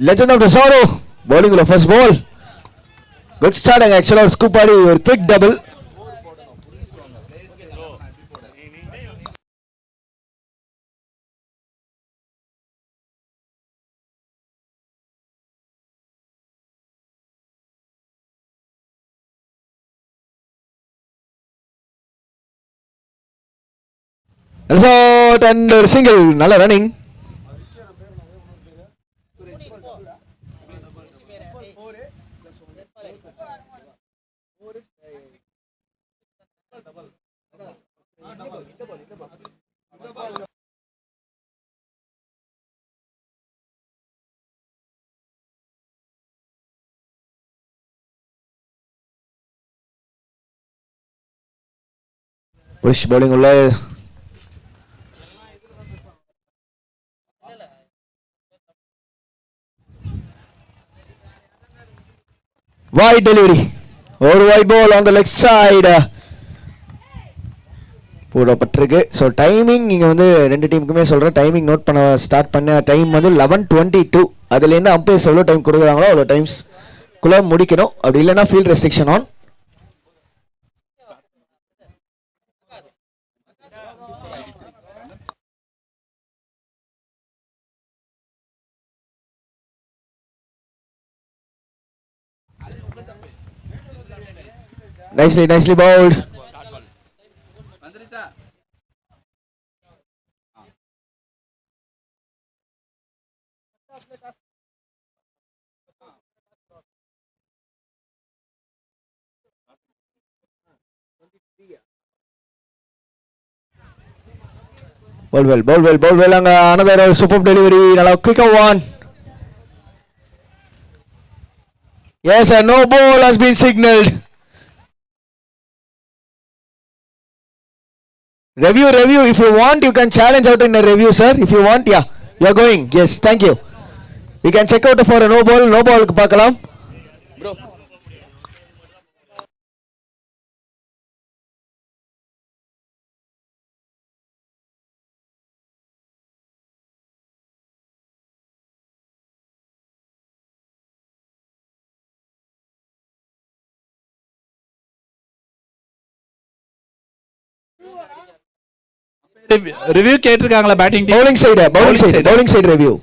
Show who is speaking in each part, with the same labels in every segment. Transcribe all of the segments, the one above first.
Speaker 1: Legend of the Sorrow bowling the first ball. Good starting actually. Scoop party or quick double. Result and single. Nalla running. Push bowling ulla. Wide delivery. Or wide ball on the leg side. போடப்பட்டிருக்கு. So timing நீங்கள் வந்து ரெண்டு டீமுக்குமே சொல்கிறேன். Timing note பண்ண start பண்ண time வந்து 11:22. அதுலேருந்து அம்பையர்ஸ் எவ்வளோ டைம் கொடுக்குறாங்களோ அவ்வளோ டைம்ஸ்குள்ளே முடிக்கணும். அப்படி இல்லைன்னா field restriction on. Nicely bowled. Bowl well. Another superb delivery. Now quick one. Yes, a no ball has been signaled. Review. If you want, you can challenge out in a review, sir. If you want, yeah, you are going. Yes, thank you. We can check out for a no ball. No ball. Paakalam. Bro.
Speaker 2: Review கேட்டிருக்காங்களா batting team?
Speaker 1: bowling side review.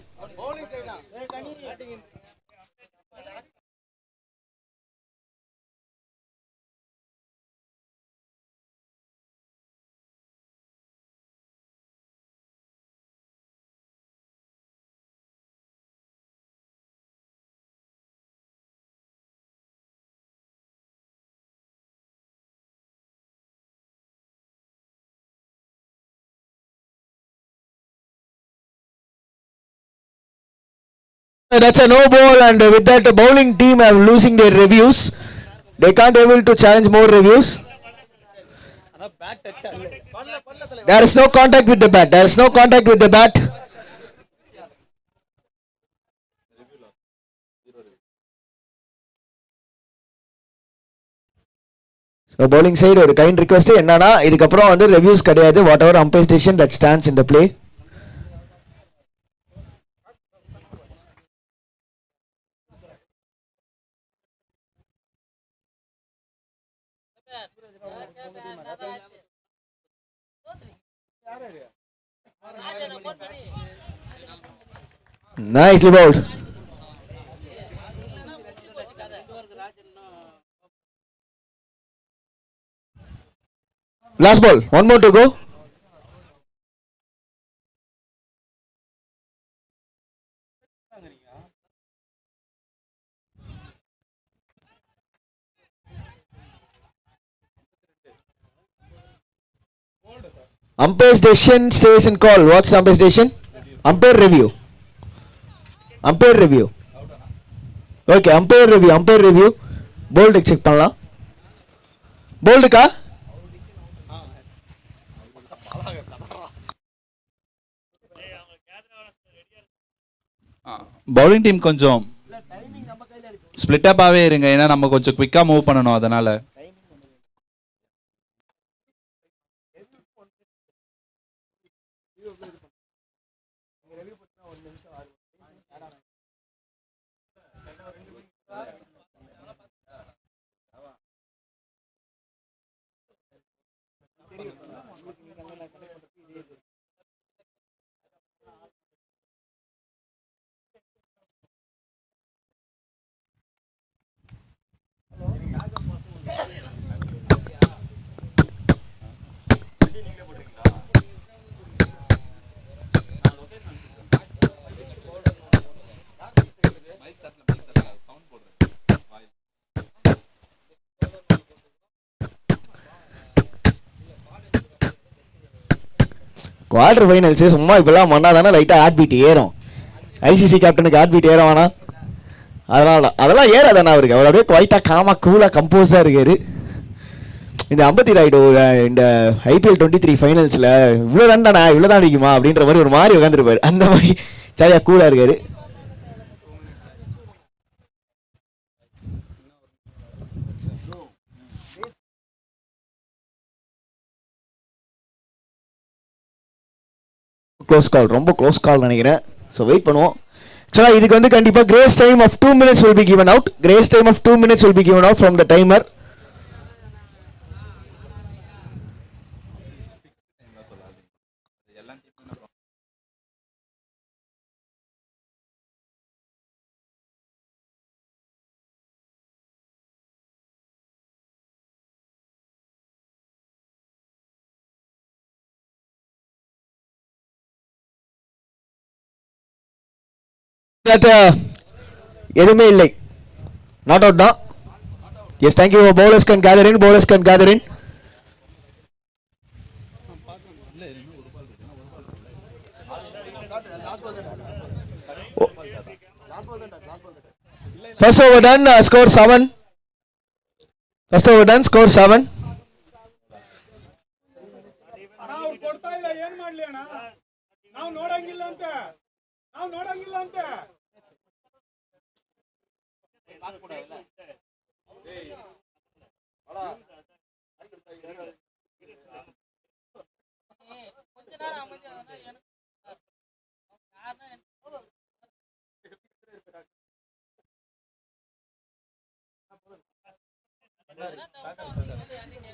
Speaker 1: That's a no ball, and with that the bowling team are losing their reviews. They can't able to challenge more reviews. There is no contact with the bat. So bowling side ஒரு kind request என்னன்னா இதுக்கு அப்புறம் வந்து reviews கிடையாது. Whatever umpire decision that stands in the play. Nicely bowled. Last ball. One more to go. Umpire's decision stays in call. What's the umpire's decision? Umpire review. Okay, umpire review. Bold check பண்ணலாம். Bold கா?
Speaker 2: Bowling team கொஞ்சம் split அப்பாவே இருங்க. ஏன்னா நம்ம கொஞ்சம் குவிக்கா move பண்ணணும். அதனால
Speaker 1: குவார்டர் ஃபைனல்ஸ் சும்மா இப்பெல்லாம் பண்ணா தானே லைட்டாக ஹார்ட் பீட் ஏறும். ஐசிசி கேப்டனுக்கு ஹார்ட் பீட் ஏறும் வேணா, அதெல்லாம் ஏறாதானே அவருக்கு. அவர் அப்படியே குவைட்டாக காமாக கூலாக கம்போஸாக இருக்காரு. இந்த அம்பத்தி ராய்டு இந்த IPL 23 ஃபைனல்ஸில் இவ்வளோ தான்டாண்ணா இவ்வளோ தான் அடிக்குமா அப்படின்ற மாதிரி ஒரு மாதிரி உட்காந்துருப்பாரு. அந்த மாதிரி சரியா கூலாக இருக்காரு. க்ளோஸ் கால், ரொம்ப க்ளோஸ் கால் நினைக்கிறேன். ஸோ வெயிட் பண்ணுவோம். ஆக்சுவலாக இதுக்கு வந்து கண்டிப்பாக grace time of 2 minutes will be given out. Grace time of 2 minutes will be given out from the timer. எதுவுமே இல்லை, நாட் அவுட் தான். Yes, thank you. Bowlers can gather in, bowlers can gather in. First over done, score 7. First over done, score 7.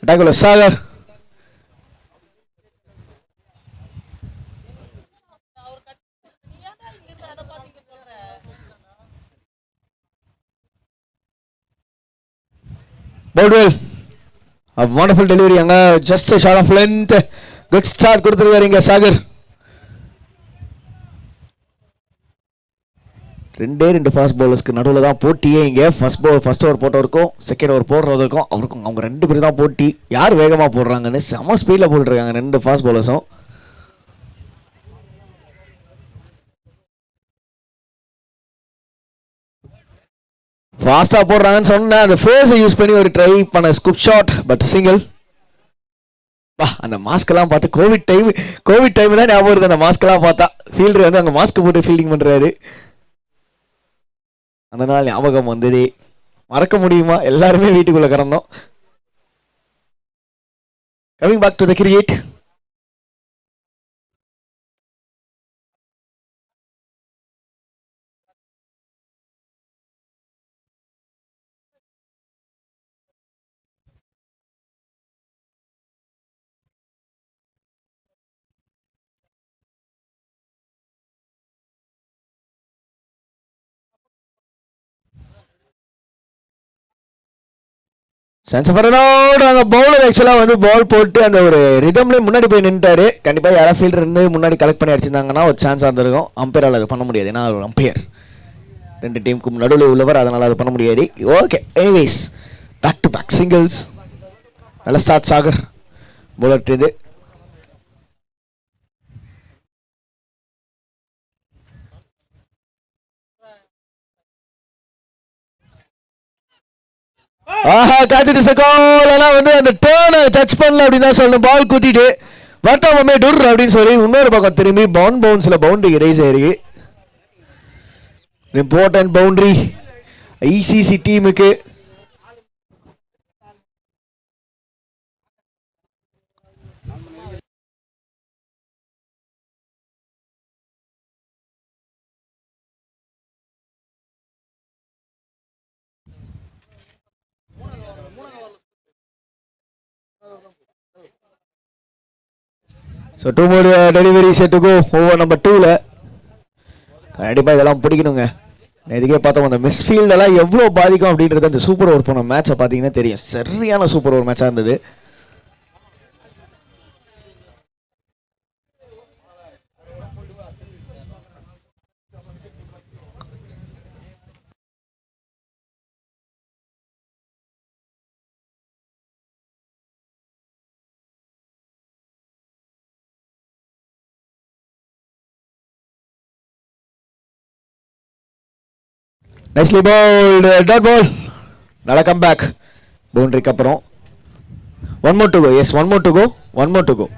Speaker 1: Dagulo Sagar. Boldwell, a wonderful delivery அங்க, just a shot of length. Good start கொடுத்திருக்காரு இங்க சாகர். ரெண்டு fast பவுலர்ஸ்க்கு நடுவில் தான் போட்டியே இங்கே. First over போட்டவருக்கும் second over போடுறதுக்கும் அவருக்கும் அவங்க 2 பேர் தான் போட்டி. யார் வேகமாக போடுறாங்கன்னு செம ஸ்பீடில் போட்டுருக்காங்க 2 ஃபாஸ்ட் பவுலர்ஸும். ஃபாஸ்ட்டாக போடுறாங்கன்னு சொன்னேன், அந்த ஃபேஸை யூஸ் பண்ணி ஒரு ட்ரை பண்ண ஸ்கூப் ஷாட், பட் சிங்கிள். வா, அந்த மாஸ்க்கெல்லாம் பார்த்து கோவிட் டைம் தான் ஞாபகம் வருது. அந்த மாஸ்க்கெல்லாம் பார்த்தா ஃபீல்டர் வந்து அங்கே மாஸ்க் போட்டு ஃபீல்டிங் பண்ணுறாரு. அந்த நாள் ஞாபகம் வந்ததே, மறக்க முடியுமா? எல்லாருமே வீட்டுக்குள்ள கிடந்தோம். Coming back to the cricket. Bowler ஆக்சுவலாக வந்து பால் போட்டு அந்த ஒரு ரிதம்ல முன்னாடி போய் நின்றுட்டாரு. கண்டிப்பாக யாராவது ஃபீல்டர் இருந்து முன்னாடி கலெக்ட் பண்ணி அடிச்சிருந்தாங்கன்னா ஒரு சான்ஸ் இருந்திருக்கும். அம்பையரால் அது பண்ண முடியாது, ஏன்னா ஒரு அம்பையர் 2 டீமுக்கும் நடுவில் உள்ளவர், அதனால் அது பண்ண முடியாது. Okay, anyways back to back singles. நல்ல ஸ்டார்ட் சாகர் பவுலர் இது. ஆஹா, காத்துட்டு சகோல். ஆனால் வந்து அந்த டேர்னை டச் பண்ணல அப்படின்னு தான் சொல்லணும். பால் குத்திட்டு வட்டமே டுர் அப்படின்னு சொல்லி இன்னொரு பக்கம் திரும்பி பவுன்ஸில் பவுண்டரி ரைஸ் ஆயிருக்கு. இம்பார்ட்டன்ட் பவுண்டரி ஐசிசி டீமுக்கு. So 2 more deliveries set to go over number 2ல. கண்டிப்பாக இதெல்லாம் பிடிக்கணுங்க. இதுக்கே பார்த்தோம் அந்த மிஸ்ஃபீல்டெல்லாம் எவ்வளோ பாதிக்கும் அப்படின்றது அந்த சூப்பர் ஓவர் போன மேட்சை பார்த்தீங்கன்னா தெரியும். சரியான சூப்பர் ஓவர் மேட்சாக இருந்தது. Nicely bowled, dot ball. நல்ல கம்பேக் பவுண்டரிக்கு அப்புறம். One more to go. Yes, one more to go. One more to go.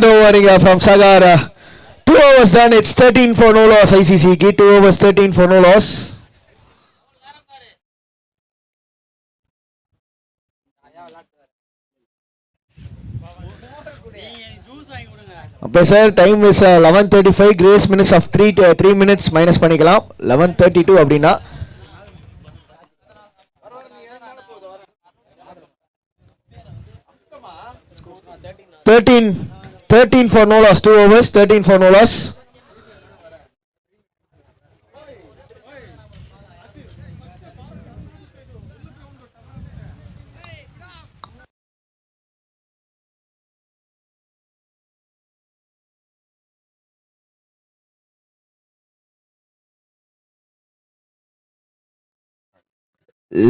Speaker 1: Over from Sagar. 2 overs done. It's 13 for no loss. ICC key 2 overs 13 for no loss. அப்போ sir time is 11:35. Grace minutes of 3 minutes minus பண்ணிக்கலாம். 11:32 அப்படின்னா 13 for no loss. 2 overs 13 for no loss.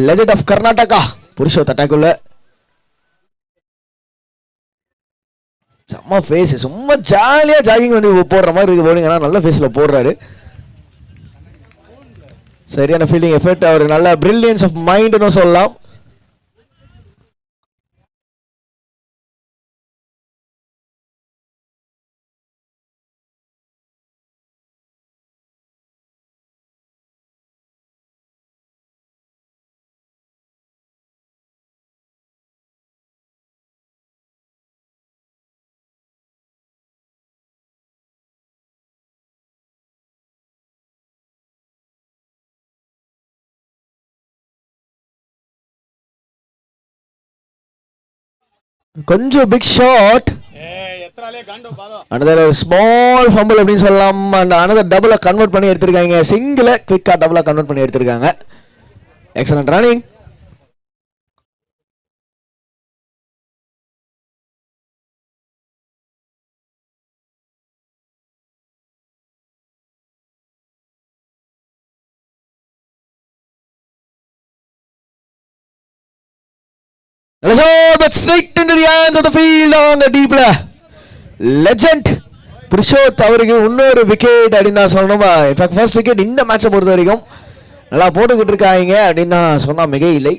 Speaker 1: Legend of Karnataka Purushoth அட்டாக்குள்ள செம்ம face, சும்மா ஜாலியாக jogging வந்து போடுற மாதிரி இருக்கு போலிங். ஆனால் நல்ல ஃபேஸில் போடுறாரு. சரியான ஃபீல்டிங் எஃபெக்ட், அவர் நல்ல பிரில்லியன்ஸ் ஆஃப் மைண்ட்னு சொல்லலாம். கொஞ்சம் big shot, another small fumble அப்படின்னு சொல்லலாம். அண்ட் another டபுளை கன்வெர்ட் பண்ணி எடுத்திருக்காங்க. சிங்கிளை குவிக்கா டபுளா கன்வெர்ட் பண்ணி எடுத்திருக்காங்க. Excellent running. But straight into the hands of the field on the deep left. Legend Purushoth அவருக்கு இன்னொரு விக்கெட் அப்படின்னு தான் சொல்லணும். இன்ஃபேக்ட் ஃபர்ஸ்ட் விக்கெட் இந்த மேட்சை பொறுத்த வரைக்கும் நல்லா போட்டுக்கிட்டு இருக்காங்க அப்படின்னு தான் சொன்னா மிக இல்லை.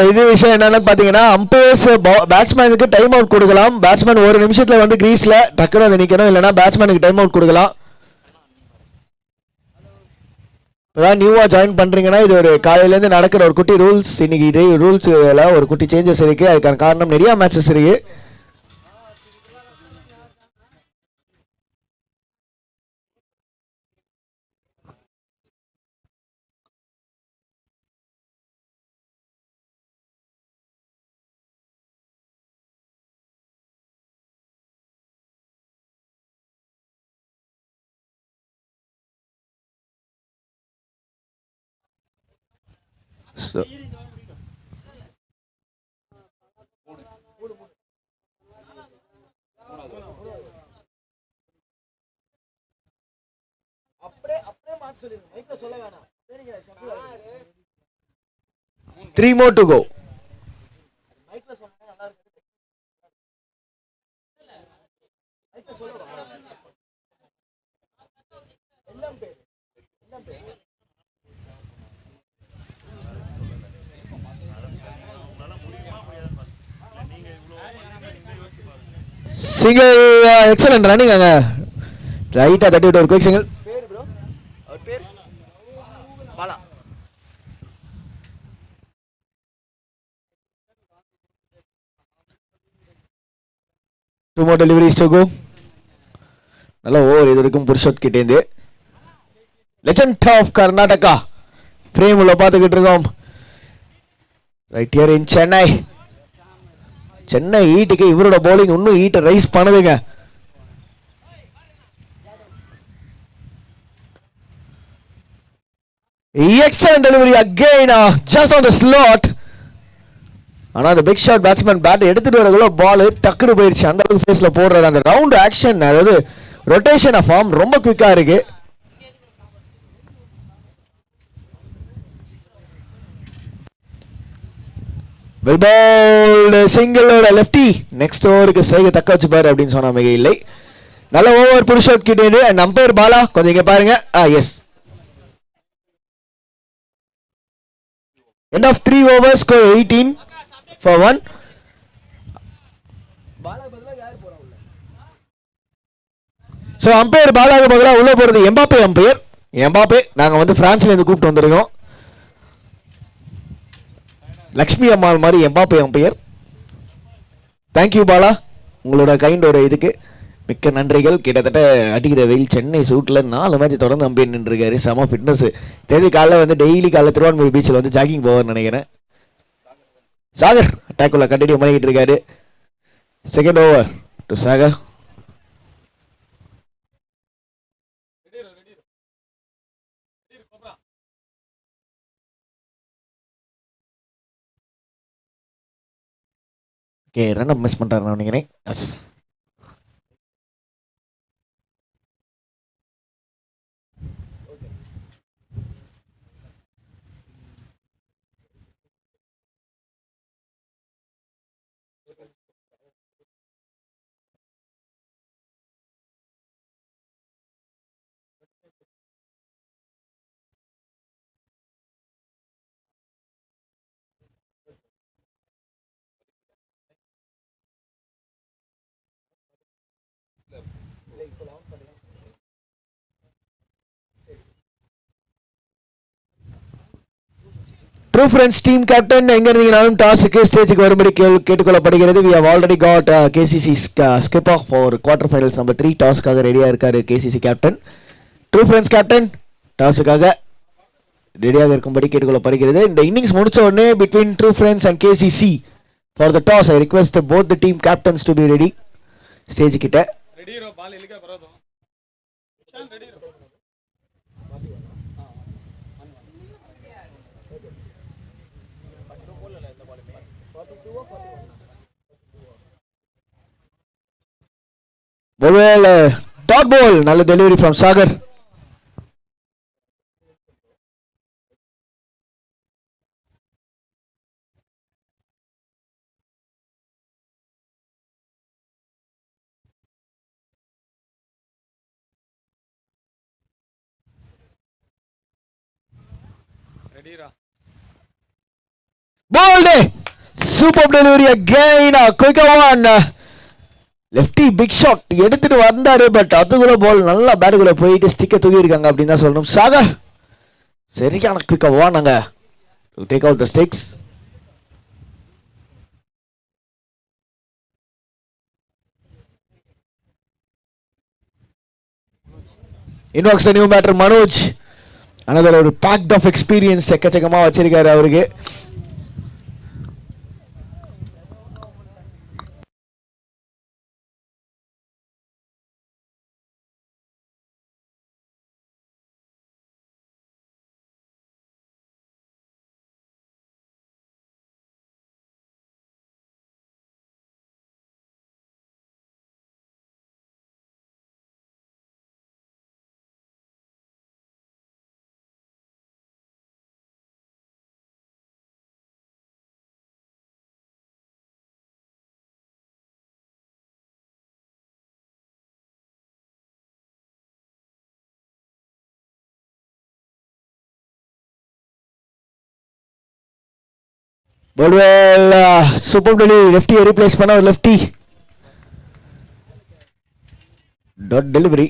Speaker 1: இது விஷயம் என்னன்னு பாத்தீங்கன்னா, அம்பையர்ஸ் பேட்ஸ்மேனுக்கு டைம் அவுட் கொடுக்கலாம். பேட்ஸ்மேன் ஒரு நிமிஷத்துல வந்து கிரீஸ்ல டக்குனு அதை நிக்கணும், இல்லைன்னா பேட்ஸ்மேனுக்கு டைம் அவுட் கொடுக்கலாம். இப்பதான் நியூவா ஜாயின் பண்றீங்கன்னா இது ஒரு காலையில இருந்து நடக்கிற ஒரு குட்டி ரூல்ஸ். இன்னைக்கு ரூல்ஸ்ல ஒரு குட்டி சேஞ்சஸ் இருக்கு. அதுக்கான காரணம் நிறைய மேட்சஸ் இருக்கு. So three more to go. Single, excellent running அங்க ரைட்டா தட்டி விட்டு ஒரு குயிக் சிங்கிள். பேர் ப்ரோ, அவர் பேர் Bala. Two more deliveries to go. நல்ல ஓவர் இது வரைக்கும் புருஷோத் கிட்டேந்து. லெஜண்ட் ஆஃப் கர்நாடகா ஃப்ரேம் உள்ள பார்த்துக்கிட்டு இருக்கோம். Right here in Chennai. Chennai ஈட்டுக்கு இவரோட பவுலிங் இன்னும் ஈட்டை ரைஸ் பண்ணுதுங்க. Excellent delivery again, just on the slot. ஆனால் அந்த பிக் ஷாட் பேட்ஸ்மேன் பேட் எடுத்துட்டு வரக்குள்ள பால் டக்குனு போயிடுச்சு. அந்த அளவுக்கு ஃபேஸில் போடுறாரு. அந்த ரவுண்ட் ஆக்ஷன், அதாவது ரொட்டேஷன் ஆஃப் ஃபார்ம் ரொம்ப குவிக்காக இருக்கு. வெல் பவுல்டு சிங்கிளோட லெஃப்டி. நெக்ஸ்ட் ஓவருக்கு ஸ்ட்ரைக்கை தக்க வச்சுப்பாரு அப்படின்னு சொன்ன மிக இல்லை. நல்ல ஓவர் புருஷோத் கிட்டே. அண்ட் அம்பையர் பாலா கொஞ்சம் இங்க பாருங்க. Yes, end of 3 overs, score 18 for 1. So umpire பாலாக பதிலாக உள்ள போறது எம்பாப்பே அம்பையர். எம்பாப்பே நாங்கள் வந்து பிரான்ஸ்ல இருந்து கூப்பிட்டு வந்திருக்கோம். லக்ஷ்மி அம்மாள் மாதிரி எம்பாப்பே அம்பையர். தேங்க்யூ பாலா, உங்களோட கைண்டோட இதுக்கு மிக்க நன்றிகள். கிட்டத்தட்ட அடிக்கிற வெயில் சென்னை சூட்டில் 4 மேட்ச் தொடர்ந்து அம்பையர் நின்றுருக்காரு. செம ஃபிட்னஸ். தெரிஞ்சு காலைல வந்து டெய்லி காலைல திருவான்மூர் பீச்சில் வந்து ஜாகிங் போவார்னு நினைக்கிறேன். சாகர் அட்டாக் உள்ள கண்டினியூ பண்ணிக்கிட்டு இருக்காரு. Second over to Sagar. Okay, run up miss பண்ணுறாரு நினைக்கிறேன். Yes, true friends team captain எங்க இருந்தீங்கனாலும் டாஸுக்கு ஸ்டேஜுக்கு வரும்படி கேட்டுக்கொள்ளப்படுகிறது. We have already got KCC skip off for quarter finals number 3. டாஸ்க்காக ரெடியாக இருக்காரு KCC captain. True friends captain டாஸுக்காக ரெடியாக இருக்கும்படி கேட்டுக்கொள்ளப்படுகிறது. இந்த இன்னிங்ஸ் முடிச்ச உடனே between true friends and KCC for the toss I request both the team captains to be ready. Stage கிட்ட டாட் பால். நல்ல delivery from Sagar. Bowled. Superb delivery again. Quick one. Lefty big shot எடுத்துட்டு வந்தாரு. But அதுக்குள்ள பால் நல்லா பேட்டுக்குள்ள போயிட்டு ஸ்டிக்கை தூக்கி இருக்காங்க அப்படின்னு தான் சொல்லணும். சாகர் சரியான குயிக்கா வாங்க to take out the sticks. In walks new batter Manoj. Another ஒரு பேக்ட் ஆஃப் எக்ஸ்பீரியன்ஸ் எக்கச்சக்கமா வச்சிருக்காரு அவருக்கு. Super delivery. லெஃப்டியை ரீப்ளேஸ் பண்ண ஒரு lefty dot delivery.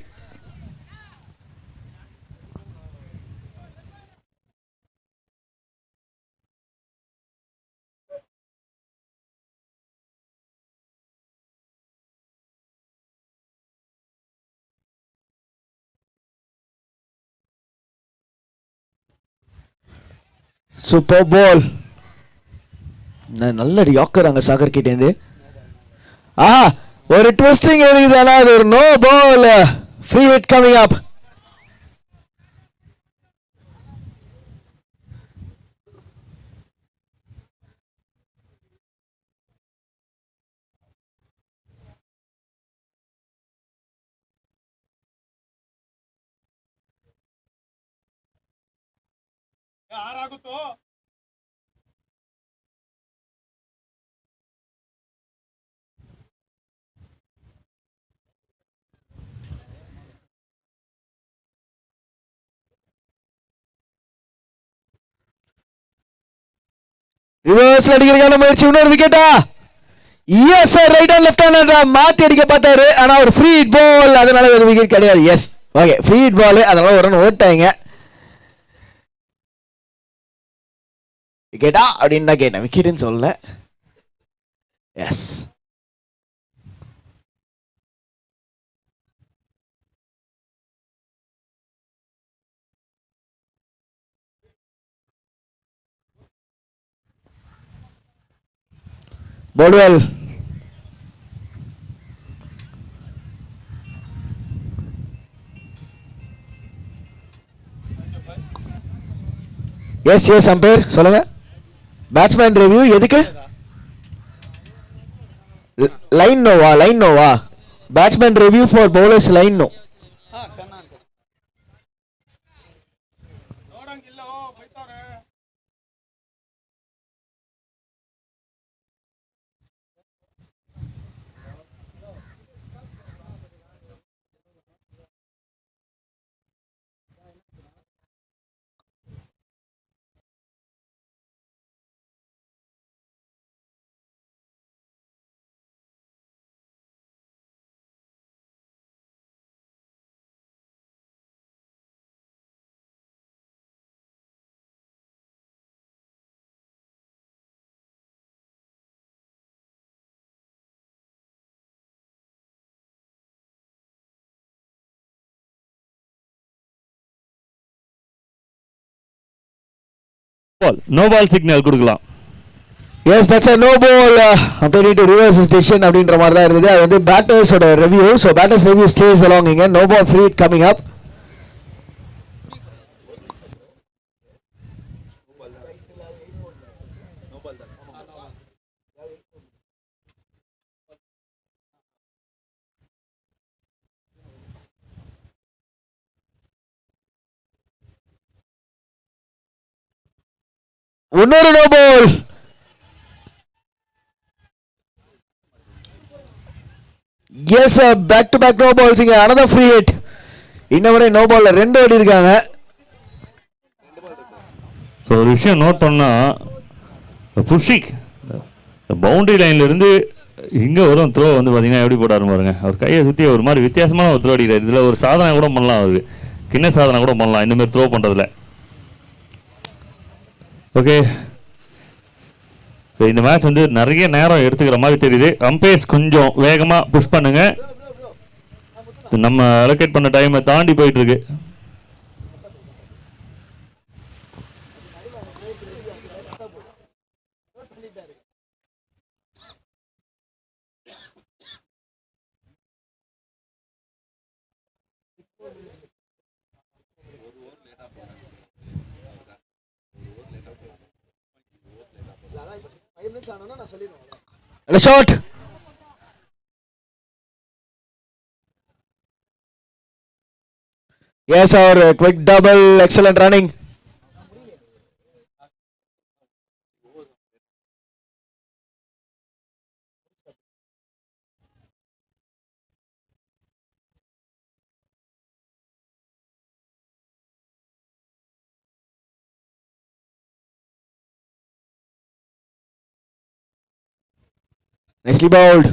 Speaker 1: Super ball. நல்ல யாக்கர் அங்க சாகர் கிட்டேந்து. ஒரு ட்விஸ்டிங் இருக்குது. அது ஒரு no ball. Free hit coming up. ரிவர்ஸ்ல அடிக்கிறதுக்கான முயற்சி, இன்னொரு விக்கெட்டா? Yes sir, right and left hand மாத்தி அடிக்க பார்த்தாரு, ஆனா ஒரு ஃப்ரீ ஹிட் பால், அதனால ஒரு விக்கெட் கிடையாது. Yes okay, free hit ball, அதனால ஒரு ரன் ஓட்டாங்க. விக்கெட்டா அப்படின்னு தான் கேட்டேன், விக்கெட்னு சொல்லல. Yes bowl well yes yes umpire சொல்லுங்க. பேட்ஸ்மேன் ரிவ்யூ எதுக்கு? லைன் நோவா? லைன் நோவா? Batsman review for bowlers line no.
Speaker 3: No ball signal கொடுக்கலாம்.
Speaker 1: Yes that's a no ball. அப்படி டு ரிவர்ஸ் டிசிஷன் அப்படின்ற மாதிரி தான் இருக்குது. அது வந்து பேட்டர்ஸோட ரிவ்யூ. So batters review stays along இங்க. No ball free hit coming up. இன்னொரு no ball. Yes back to back no balls இங்க. another free hit. இன்ன வரை நோ பால்ல 2 ஓடி இருக்காங்க.
Speaker 3: ஸோ ஒரு விஷயம் நோட் பண்ணா, புஷிக் பவுண்டரி லைன்ல இருந்து இங்கே வரும் த்ரோ வந்து பார்த்தீங்கன்னா எப்படி போடாரு பாருங்க. அவர் கையை சுற்றி ஒரு மாதிரி வித்தியாசமான ஒரு த்ரோ அடிக்கிறார். இதில் ஒரு சாதனை கூட பண்ணலாம், அவருக்கு கிண்ண சாதனை கூட பண்ணலாம் இந்தமாதிரி த்ரோ பண்ணுறதுல. ஓகே, ஸோ இந்த மேட்ச் வந்து நிறைய நேரம் எடுத்துக்கிற மாதிரி தெரியுது. அம்பையர்ஸ் கொஞ்சம் வேகமாக புஷ் பண்ணுங்க. நம்ம அலோகேட் பண்ண டைமை தாண்டி போயிட்டு இருக்கு.
Speaker 1: A shot. Yes, our quick double, excellent running. Nicely bowled.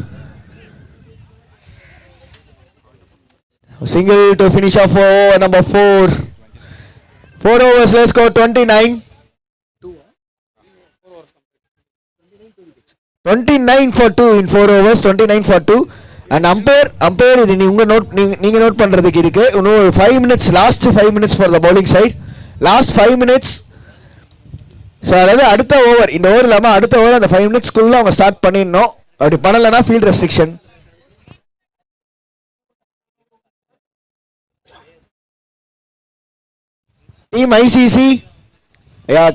Speaker 1: Single to finish off over number 4. 4 overs, let's go 29. 29 for 2 in 4 overs, 29 for 2. And umpire இது நீங்க நோட் பண்றதுக்கு இருக்கு. இன்னும் 5 minutes, last 5 minutes for the bowling side. Last 5 minutes. So அதாவது அடுத்த over, இந்த over இல்லாமல் அடுத்த ஓவர் அந்த 5 minutesக்குள்ள அவங்க ஸ்டார்ட் பண்ணிடணும். அப்படி பண்ணலைன்னா field restriction. Team ICC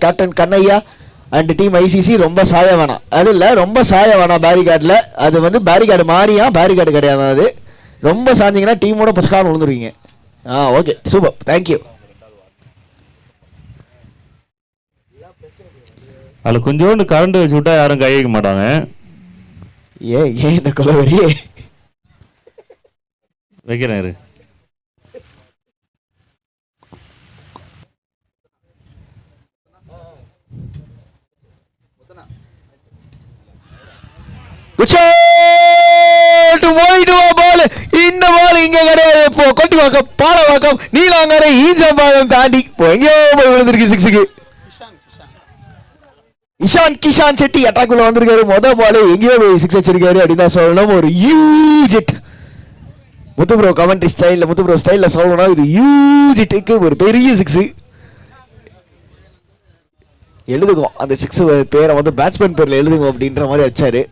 Speaker 1: captain Kannaiya and team ICC ரொம்ப சாய வேணாம். அது இல்லை, ரொம்ப சாய வேணாம் பேரிகார்டில். அது வந்து பேரிகார்டு மாறியா, பேரிகார்டு கிடையாது. அது ரொம்ப சாஞ்சிங்கன்னா டீமோட புஸ்காரம் விழுந்துருவீங்க. Okay, super, thank you.
Speaker 3: அதில் கொஞ்சோண்டு கரண்ட் வச்சு விட்டா யாரும் கை வைக்க மாட்டாங்க.
Speaker 1: ஏன் இந்த கொலவெறி?
Speaker 3: வைக்கிறேன் இரு.
Speaker 1: இந்த பால் இங்க கிடையாது. இப்போ கொட்டிவாக்கம், பாலவாக்கம், நீலாங்கரை, ஈஞ்சம்பாக்கம் தாண்டி எங்கேயோ போய் விழுந்திருக்கு சிக்ஸுக்கு. இஷான் கிஷான் செட்டி அட்டாக்குள்ள வந்திருக்காரு. மொத பால் எங்கேயோ போய் சிக்ஸ் வச்சிருக்காரு அப்படின்னு தான் சொல்லணும். ஒரு ஹியூஜ் ஹிட். முத்துப்ரோ கமெண்ட்ரி ஸ்டைல்ல, முத்துப்ரோ ஸ்டைல்ல சொல்லணும்னா இது ஹியூஜ் ஹிட்டுக்கு ஒரு பெரிய சிக்ஸ். எழுதுவோம் அந்த சிக்ஸ் பேரை வந்து பேட்ஸ்மேன் பேர்ல எழுதுவோம் அப்படின்ற மாதிரி வச்சாரு.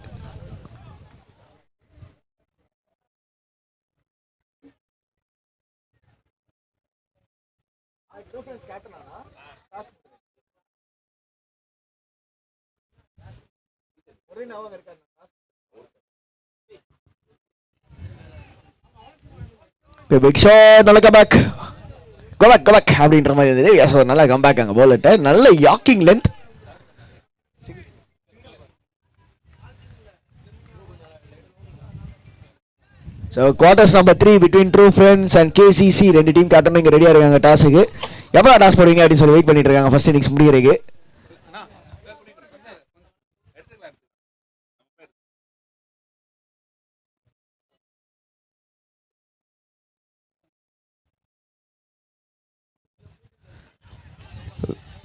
Speaker 1: பிக் ஷாட், நல்ல கம்பேக், கம்பேக் அப்படின்ற மாதிரி இருந்தது. நல்ல கம்பேக் அங்க போலட்ட, நல்ல yorking length. So quarters number 3 between true friends and KCC. ரெண்டு டீம் கேப்டனும் இங்கே ரெடியாக இருக்காங்க டாஸுக்கு. எப்போ டாஸ் போடுவீங்க அப்படின்னு சொல்லி வெயிட் பண்ணிட்டு இருக்காங்க ஃபர்ஸ்ட் இன்னிங்ஸ் முடிகிறதுக்கு.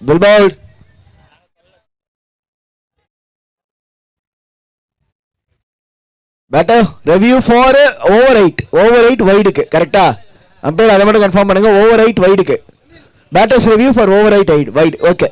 Speaker 1: பில்பால் பேட்டர் ரிவ்யூ ஃபார் ஓவர் 8 வைடுக்கு. கரெக்டா அம்பையர் அதை மட்டும் கன்ஃபார்ம் பண்ணுங்க. ஓவர் 8 வைடுக்கு batters review for over 8 wide. Okay,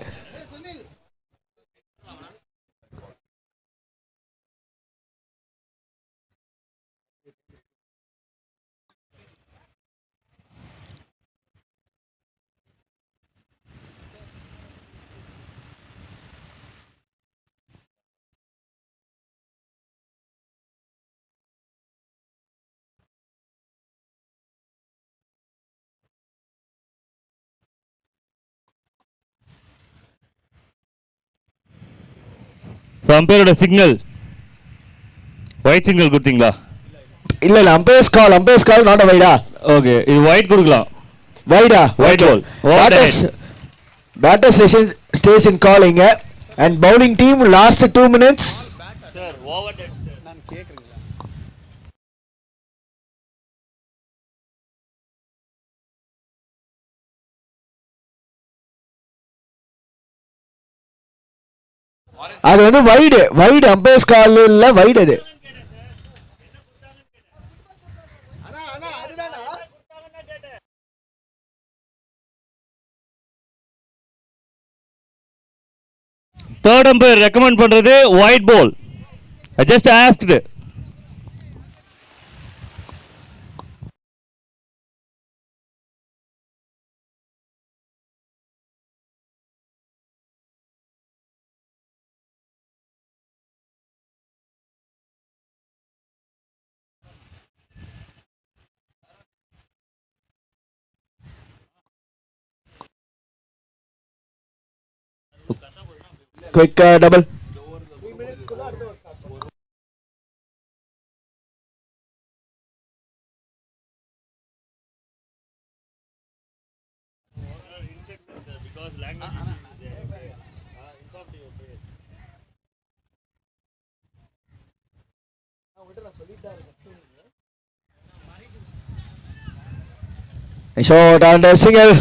Speaker 3: அம்பையரோட சிக்னல் ஒயிட் சிக்னல் கொடுத்தீங்களா?
Speaker 1: இல்ல அம்பையர்ஸ் கால் நாட் வைடா.
Speaker 3: ஓகே, இது ஒயிட் கொடுக்கலாம்.
Speaker 1: வைடா,
Speaker 3: wide ball.
Speaker 1: Batters stays in calling and bowling team last 2 minutes.
Speaker 3: Sir over dead sir நான் கேக்குறீங்களா?
Speaker 1: அது வந்து வைடு அம்பையர்ஸ் கால் இல்ல, வைடு அது.
Speaker 3: தேர்ட் அம்பையர் ரெக்கமெண்ட் பண்றது wide ball. I just asked.
Speaker 1: Quick double. Short and a single.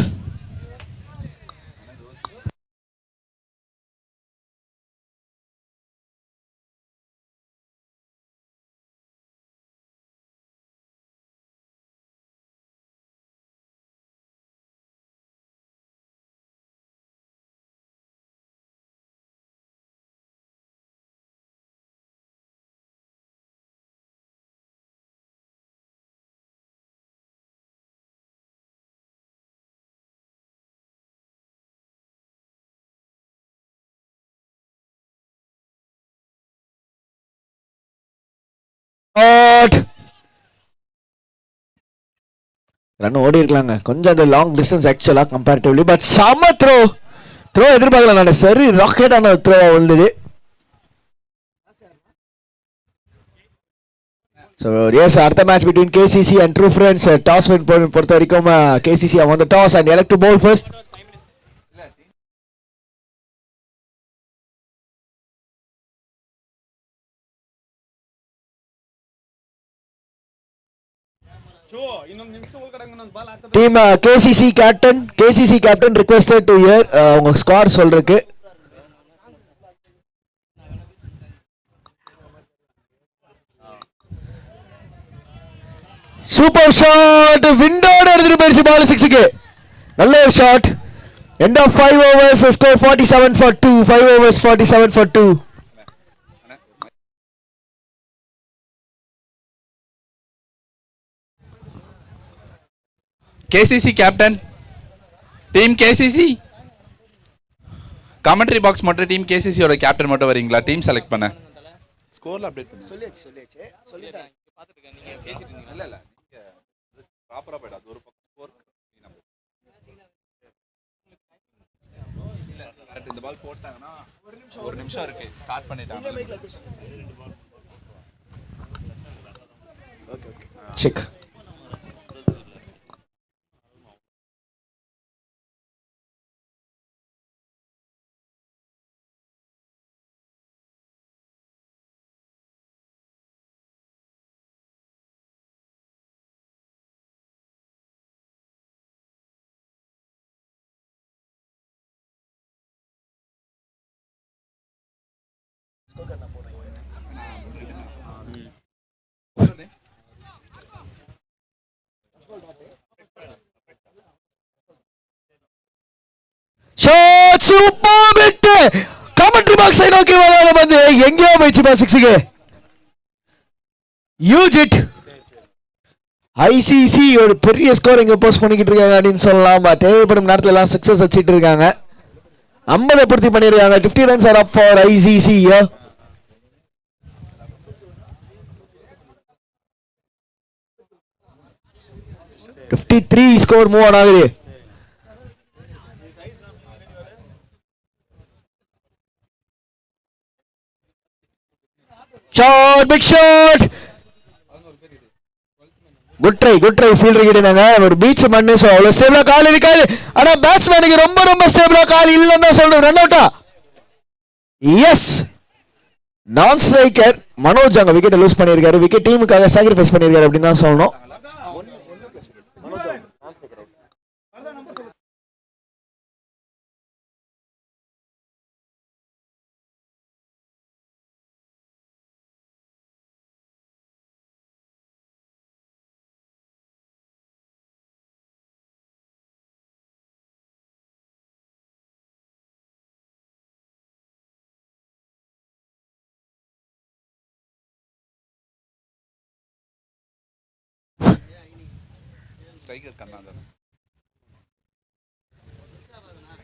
Speaker 1: Run ஓடி இருக்கலாங்க கொஞ்சம் அந்த லாங் டிஸ்டன்ஸ் ஆக்சுவலா கம்பேரிட்டிவ்லி. பட் சம த்ரோ த்ரோ எதிர்பார்க்கல நான், சரி ராக்கெட் ஆன த்ரோவா வந்தது. ஸோ எஸ், அடுத்த match between KCC and true friends. Toss win பொறுத்த வரைக்கும் KCC won the toss and elect to bowl first. Team KCC captain requested to hear உங்க ஸ்கோர் சொல்றதுக்கு. சூப்பர் ஷாட், விண்டோட எடுத்துட்டு போயிடுச்சு பால் 6க்கு. நல்ல ஒரு shot. End of 5 overs, score 47 for 2. 5 overs 47 for 2.
Speaker 2: KCC captain, team KCC commentary box மட்டும் team கேசிசியோட captain மட்டும் வரீங்களா? Team select பண்ண ஸ்கோர்ல அப்டேட் பண்ணு. சொல்லியாச்சு சொல்லிட்டேன். பாத்துட்டேன், நீங்க பேசிட்டு இருந்தீங்க. இல்ல நீங்க ப்ராப்பரா போய்டா. அது ஒரு பக்கம் ஸ்கோர் இல்ல கரெக்ட். இந்த பால் போட்டாங்கன்னா ஒரு நிமிஷம் இருக்கு, ஸ்டார்ட் பண்ணிட்டாங்க.
Speaker 1: Okay okay, check. Shot super hit. Commentary பாக்ஸை நோக்கி வராத வந்து எங்கேயோ போயிடுச்சு பா 6க்கு. Huge hit. ஐசிசி ஒரு பெரிய ஸ்கோர் இங்க போஸ்ட் பண்ணிக்கிட்டு இருக்காங்க அப்படின்னு சொல்லலாம். தேவைப்படும் நேரத்துல எல்லாம் சக்சஸ் வச்சிட்டு இருக்காங்க. 50 பூர்த்தி பண்ணிருக்காங்க. 50 runs are up for ICC here. 53 score move on ஆகுது. Shot, big shot. Good try fielder கிட்டாங்க. ஒரு பீச் மண்ணு, சோ அவ்வளவு ஸ்டேபிளா கால் இருக்காது. ஆனா பேட்ஸ்மேனுக்கு ரொம்ப ஸ்டேபிளா கால் இல்லன்னு தான் சொல்றேன். ரன் அவுட்டா? எஸ், நான் ஸ்ட்ரைக்கர் மனோஜ் அங்க விக்கெட் லூஸ் பண்ணிருக்காரு. விக்கெட் டீமுக்காக சாக்ரிஃபைஸ் பண்ணிருக்காரு அப்படின்னு தான் சொல்லணும்.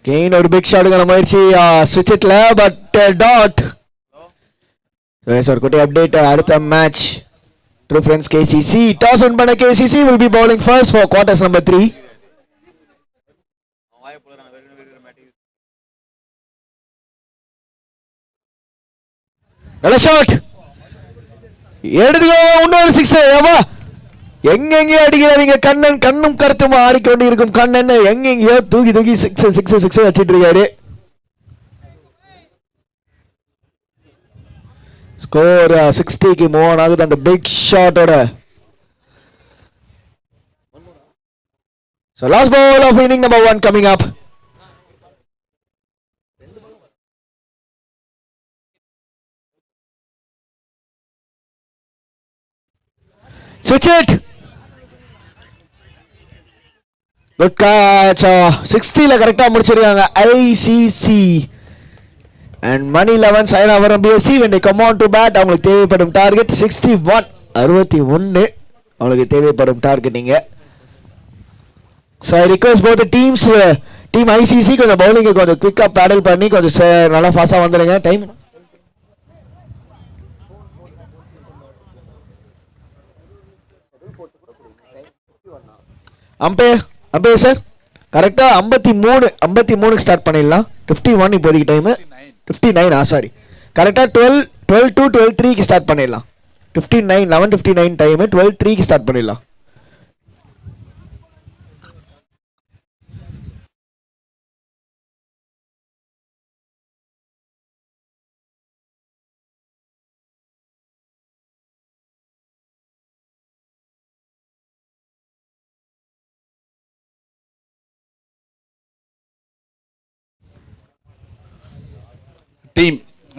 Speaker 1: கெயின் ஒரு பிக் ஷாட்டுக்கான முயற்சி ஸ்விட்ச் இட்ல, பட் டாட். ஒரு குட்டி அப்டேட். அடுத்த match true friends KCC. Toss win பண்ண KCC will be bowling first for quarters number 3. நல்ல ஷாட், எடுத்துக்கோ. இன்னொரு 6. ஏவா எங்கெங்கயோ அடிக்கிறாங்க. கண்ணன் கண்ணும் கருத்துமா ஆடிக்கொண்டு இருக்கும். கண்ணன் எங்கெங்கயோ தூக்கி 6 வச்சிட்டு இருக்காரு. ஸ்கோர் 60க்கு மூவ் ஆன் ஆகுது அந்த big ஷாட்டோட. So last ball of inning number 1 coming up. Switch it. Good catch. 60ல கரெக்டா முடிச்சிருக்காங்க ஐசிசி. அண்ட் மணி 11 சைனா வரும் BSC when they come on to bat. அவங்களுக்கு தேவைப்படும் டார்கெட் 61. 61 அவங்களுக்கு தேவைப்படும் டார்கெட்டிங்க. So I request both teams, team ICC கொஞ்சம் பவுலிங்கை கொஞ்சம் குவிக்காக பேடல் பண்ணி கொஞ்சம் நல்லா ஃபாஸ்ட்டாக வந்துடுங்க. டைம் அம்பையர் சார் கரெக்டாக 53 ஸ்டார்ட் பண்ணிடலாம். 51 இப்போதைக்கு டைமு. 59 சாரி, கரெக்டாக 12 to 12:03 ஸ்டார்ட் பண்ணிடலாம். 11:59 டைமு. 12:03 ஸ்டார்ட் பண்ணிடலாம்.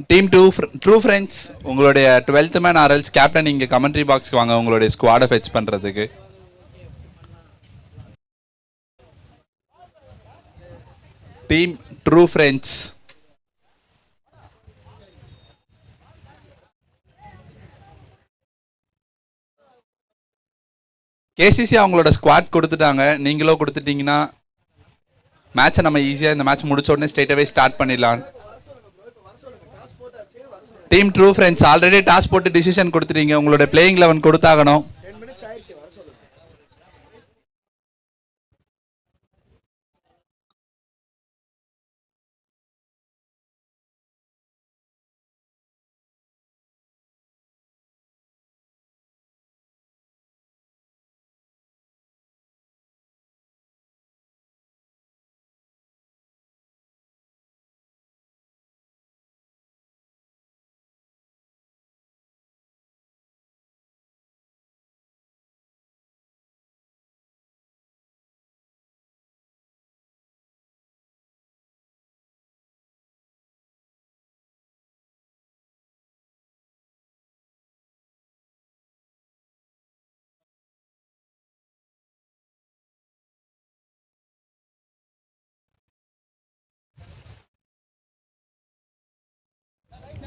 Speaker 2: டீம் ட்ரூ ஃப்ரெண்ட்ஸ், உங்களுடைய 12th மேன் ஆர்எல்ஸ் கேப்டன் இங்கே கமெண்ட்ரி பாக்ஸ்க்கு வாங்க உங்களுடைய ஸ்குவாடை ஃபெச் பண்ணுறதுக்கு. டீம் ட்ரூ ஃப்ரெண்ட்ஸ், கேசிசி அவங்களோட ஸ்குவாட் கொடுத்துட்டாங்க. நீங்களும் கொடுத்துட்டீங்கன்னா மேட்சை நம்ம ஈஸியாக இந்த மேட்ச் முடிச்ச உடனே ஸ்ட்ரெயிட்டாகவே ஸ்டார்ட் பண்ணிடலாம். Team true friends already toss போட்டு டிசிஷன் கொடுத்துட்டீங்க. உங்களோட பிளேயிங் 11 கொடுத்தாகணும்.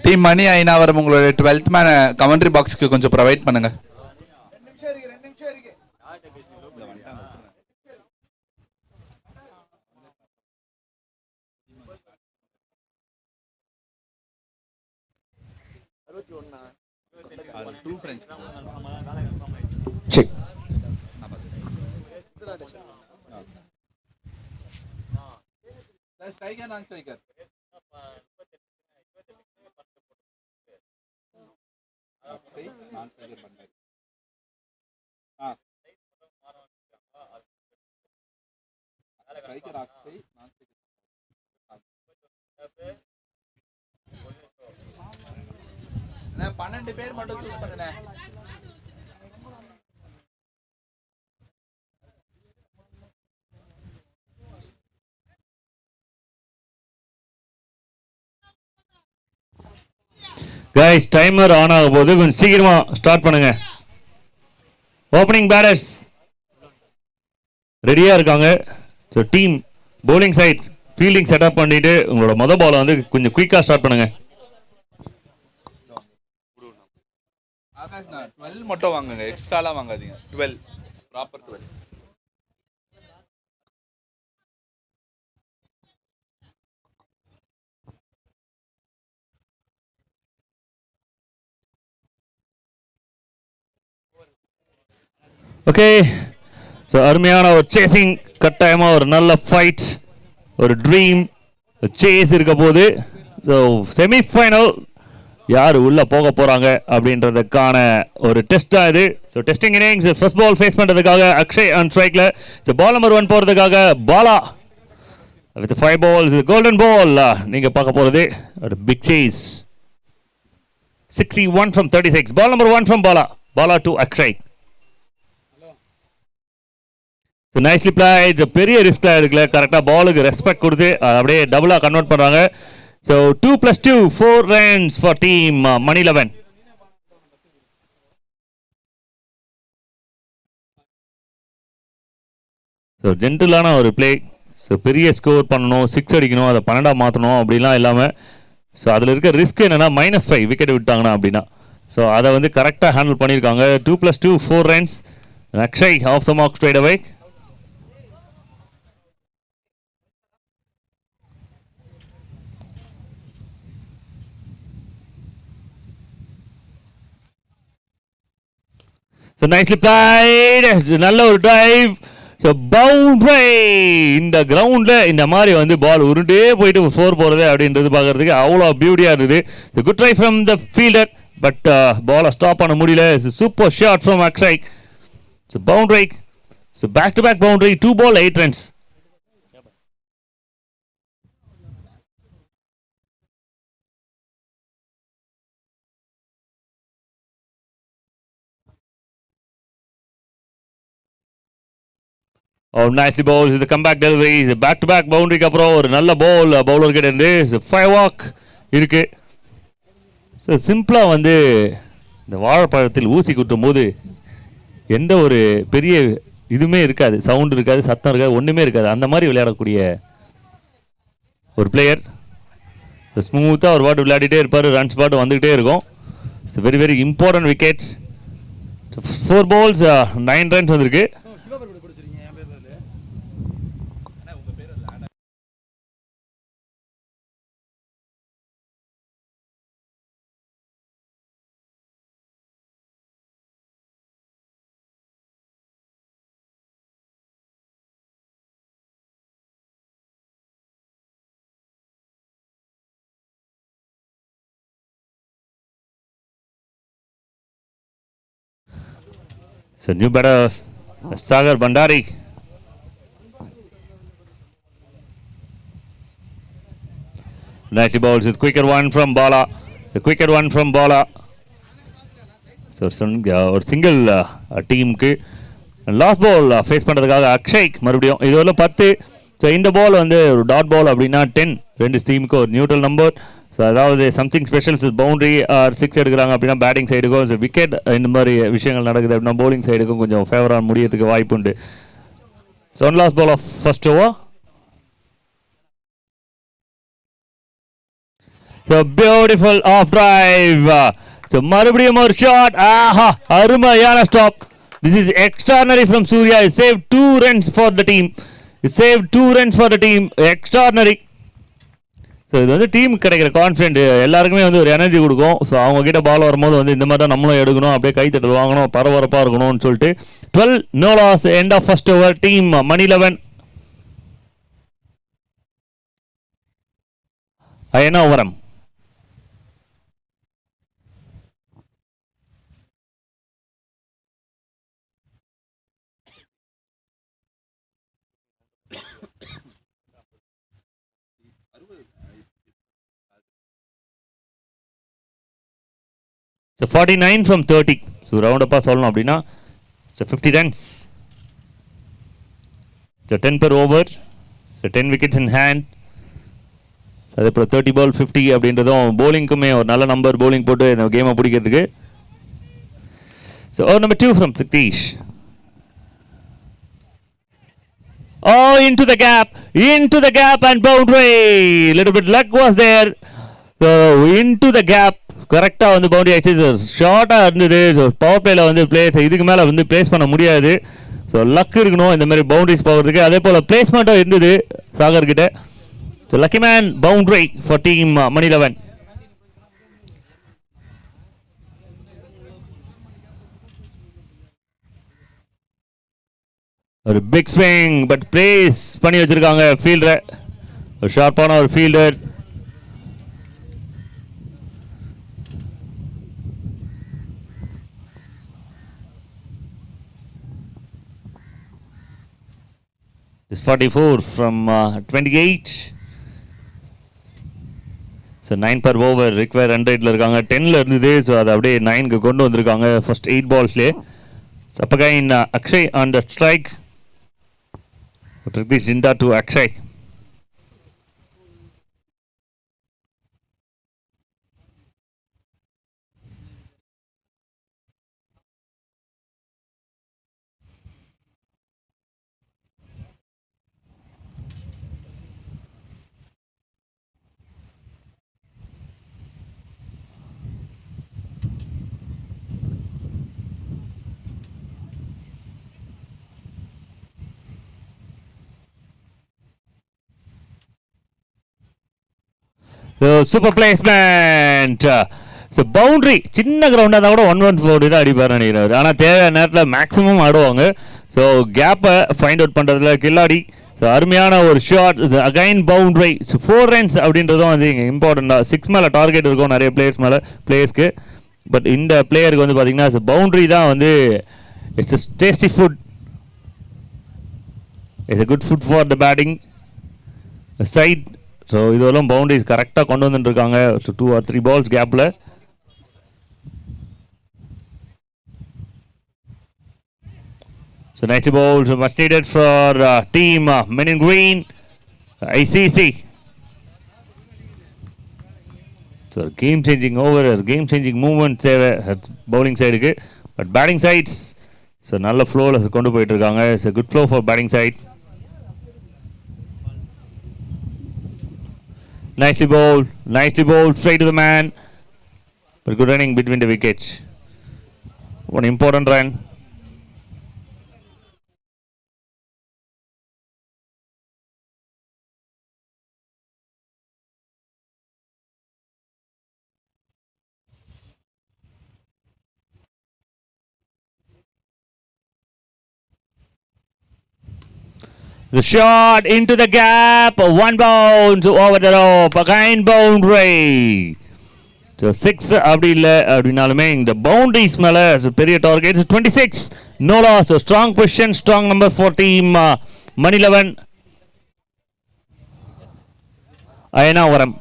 Speaker 2: டீம் மணி ஐநாவரம் உங்களுடைய 12th மேன் கமெண்ட்ரி பாக்ஸ்க்கு கொஞ்சம் ப்ரொவைட் பண்ணுங்க.
Speaker 1: செக்.
Speaker 2: ஸ்ட்ரைக்கர் நான் ஸ்ட்ரைக்கர் நான் 12 பேர் மட்டும் சூஸ் பண்ணுனேன்.
Speaker 3: கைஸ் டைமர் ஆன் ஆக போது கொஞ்சம் சீக்கிரமா ஸ்டார்ட் பண்ணுங்க. ஓப்பனிங் பேட்டர்ஸ் ரெடியா இருக்காங்க. So team bowling side fielding setup பண்ணிட்டு உங்களோட மொதல் பாலை வந்து கொஞ்சம் குயிக்காக ஸ்டார்ட் பண்ணுங்க.
Speaker 2: 12 மட்டும் வாங்குங்க, எக்ஸ்ட்ராலாம் வாங்காதீங்க. 12 ப்ராப்பர் 12.
Speaker 3: ஓகே, ஸோ அருமையான ஒரு சேசிங், கட்டாயமாக ஒரு நல்ல ஃபைட், ஒரு ட்ரீம் சேஸ் இருக்க போது. ஸோ செமிஃபைனல் யார் உள்ளே போக போகிறாங்க அப்படின்றதுக்கான ஒரு டெஸ்ட் தான் இது. So testing innings first ball face பண்ணுறதுக்காக அக்ஷய் அண்ட் ஸ்ட்ரைக்கில். ஸோ பால் நம்பர் 1 போகிறதுக்காக Bala with 5 balls golden ball. நீங்கள் பார்க்க போகிறது ஒரு big chase. 61 from 36. Ball number 1 from Bala to Akshay. So nicely played. பெரிய ரிஸ்காக இருக்குல்ல, கரெக்டாக பாலுக்கு ரெஸ்பெக்ட் கொடுத்து அப்படியே டபுளாக கன்வெர்ட் பண்ணுறாங்க. ஸோ 2 + 2 4 runs ஃபார் டீம் மணி 11. ஸோ ஜென்டிலான ஒரு பிளே. ஸோ பெரிய ஸ்கோர் பண்ணணும், 6 அடிக்கணும், அதை 12 மாற்றணும் அப்படிலாம் இல்லாமல். ஸோ அதில் இருக்க ரிஸ்க் என்னென்னா -5 விக்கெட் விட்டாங்கன்னா அப்படின்னா. ஸோ அதை வந்து கரெக்டாக ஹேண்டில் பண்ணியிருக்காங்க. 2 + 2 4 runs. Akshay off the mark straight away. So nicely played. நல்ல ஒரு டிரைவ். ஸோ பவுண்டரி இந்த கிரவுண்டில் இந்த மாதிரி வந்து பால் உருண்டே போயிட்டு 4 போகிறது அப்படின்றது பார்க்குறதுக்கு அவ்வளோ பியூட்டியாக இருக்குது. So good try from the fielder, but பாலை ஸ்டாப் பண்ண முடியல. Super shot from Akshay. So boundary, so back to back boundary, 2 ball 8 runs. Oh, nicely bowled. This is the comeback delivery. Back to back boundary க்கு அப்புறம் ஒரு நல்ல பால் bowler கிட்ட இருந்து 5 walk இருக்கு. ஸோ சிம்பிளாக வந்து இந்த வாழைப்பழத்தில் ஊசி குட்டும் போது எந்த ஒரு பெரிய இதுவுமே இருக்காது, சவுண்ட் இருக்காது, சத்தம் இருக்காது, ஒன்றுமே இருக்காது. அந்த மாதிரி விளையாடக்கூடிய ஒரு பிளேயர். ஸ்மூத்தாக ஒரு பாட்டு விளையாடிட்டே இருப்பார், ரன்ஸ் பாட்டு வந்துக்கிட்டே இருக்கும். It's very very important wicket. 4 balls 9 runs வந்திருக்கு. So new batter Sagar Bhandari. Nicely bowls with quicker one from Bala. The quicker one from Bala. So ஒரு சிங்கிள் டீமுக்கு லாஸ்ட் பால் ஃபேஸ் பண்ணுறதுக்காக அக்ஷய் மறுபடியும் இது வரல 10. ஸோ இந்த பால் வந்து ஒரு டாட் பால் அப்படின்னா 10. 2 டீமுக்கு ஒரு நியூட்ரல் நம்பர். ஸோ அதாவது சம்திங் ஸ்பெஷல் பவுண்டரி ஆர் 6 எடுக்கிறாங்க அப்படின்னா பேட்டிங் சைடுக்கும், ஸோ விக்கெட் இந்த மாதிரி விஷயங்கள் நடக்குது அப்படின்னா பவுலிங் சைடுக்கும் கொஞ்சம் ஃபேவராக முடியறதுக்கு வாய்ப்பு உண்டு. So one last ball of first over. So beautiful off drive. So மறுபடியும் ஒரு ஷாட். ஆஹா, அருமையான stop. This is extraordinary from Surya. Save 2 runs for the team. Save 2 runs for the team. Extraordinary. So இது வந்து டீமுக்கு கிடைக்கிற கான்ஃபிடென்ட் எல்லாருக்குமே வந்து ஒரு எனர்ஜி கொடுக்கும். ஸோ அவங்க கிட்ட பால் வரும்போது வந்து இந்த மாதிரி தான் நம்மளும் எடுக்கணும், அப்படியே கைத்தட்டல் வாங்கணும், பரபரப்பாக இருக்கணும்னு சொல்லிட்டு 12 no loss end of first over. Team மணி11 Ayanavaram. So 49 from 30. So round up சொல்லணும் அப்படின்னா so 50 runs. So 10 per over. So 10 wickets in hand. So அதே போல் 30 ball 50 அப்படின்றதும் bowlingக்குமே ஒரு நல்ல நம்பர் bowling போட்டு இந்த கேமை பிடிக்கிறதுக்கு. So over number 2 from Satish. Oh, into the gap and boundary. Little bit luck was there. So into the gap. கரெக்டாக வந்து பவுண்டரி ஆயிடுச்சு. ஷார்ட்டாக இருந்தது. ஸோ பவர் பிளேயில் வந்து பிளேஸ் இதுக்கு மேலே வந்து பிளேஸ் பண்ண முடியாது. ஸோ லக் இருக்கணும் இந்த மாதிரி பவுண்டரிஸ் போகிறதுக்கு. அதே போல் பிளேஸ்மெண்ட்டும் இருந்தது சாகர் கிட்ட. So lucky man boundary for team மணி11. ஒரு பிக் ஸ்விங் பட் பிளேஸ் பண்ணி வச்சுருக்காங்க ஃபீல்டரை. ஒரு ஷார்ப்பான ஒரு fielder. This 44 from 28. So 9 per over require 100ல இருக்காங்க. 10ல இருந்தது. ஸோ அதை அப்படியே 9க்கு கொண்டு வந்திருக்காங்க ஃபர்ஸ்ட் 8 balls-லே. ஸோ அப்போ again Akshay on the strike. Prithvi Zinda to Akshay. Super placement. So boundary சின்ன கிரவுண்டாக இருந்தால் கூட 114 தான் அடிப்பார் நினைக்கிறார். ஆனால் தேவையான நேரத்தில் மேக்ஸிமம் ஆடுவாங்க. ஸோ கேப்பை ஃபைண்ட் அவுட் பண்ணுறதுல கில்லாடி. ஸோ அருமையான ஒரு shot, again boundary. So 4 runs அப்படின்றதும் வந்து இங்கே இம்பார்ட்டண்ட்டாக. 6 மேலே டார்கெட் இருக்கும் நிறைய பிளேயர்ஸ்க்கு. பட் இந்த பிளேயருக்கு வந்து பார்த்தீங்கன்னா பவுண்ட்ரி தான் வந்து it's tasty food. It's a good food for the batting side. So இதெல்லாம் பவுண்டரிஸ் கரெக்டாக கொண்டு வந்துட்டுருக்காங்க. ஸோ 2 or 3 balls கேப்பில். So nice ball, so much needed for team Men in Green, ICC. So game changing over, game changing movement bowling side ku, but batting sides, so nalla flow la kondu poitu irukanga. It's a good flow for batting side. Nicely bowled straight to the man, but good running between the wickets. One important run. The shot into the gap, 1 bounce over the rope, again boundary. So 6 அப்படி இல்லை அப்படின்னாலுமே இந்த boundaries மேலே பெரிய target. 26 no loss. So strong position, strong number for team Manilavan Ayanavaram.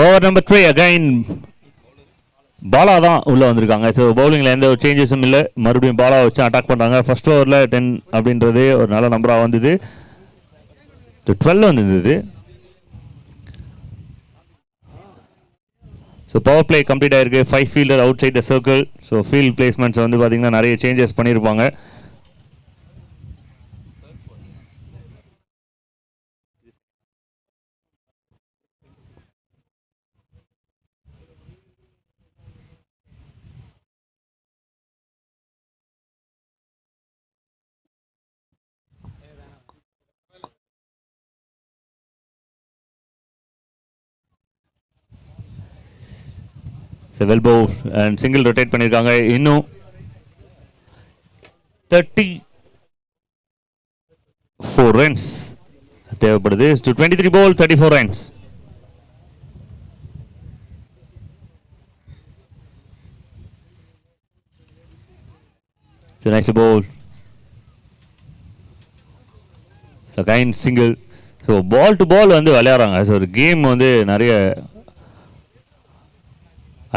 Speaker 3: Over number 3 again Bala தான் உள்ளே வந்திருக்காங்க. So பவுலிங்கில் எந்த ஒரு சேஞ்சஸும் இல்லை. மறுபடியும் பாலா வச்சு அட்டாக் பண்ணுறாங்க. ஃபர்ஸ்ட் ஓவரில் 10 அப்படின்றது ஒரு நல்ல நம்பராக வந்தது. 12 வந்துருந்தது. ஸோ பவர் பிளே கம்ப்ளீட் ஆகிருக்கு. 5 fielder outside the circle. So field placements வந்து பார்த்திங்கன்னா நிறைய சேஞ்சஸ் பண்ணியிருப்பாங்க. Well bowl and single rotate பண்ணியிருக்காங்க. இன்னும் 34 ரன்ஸ் தேவைப்படுது. 23 ball 34 runs. So next ball. So kind single. So ball to ball வந்து விளையாடுறாங்க. ஸோ ஒரு கேம் வந்து நிறைய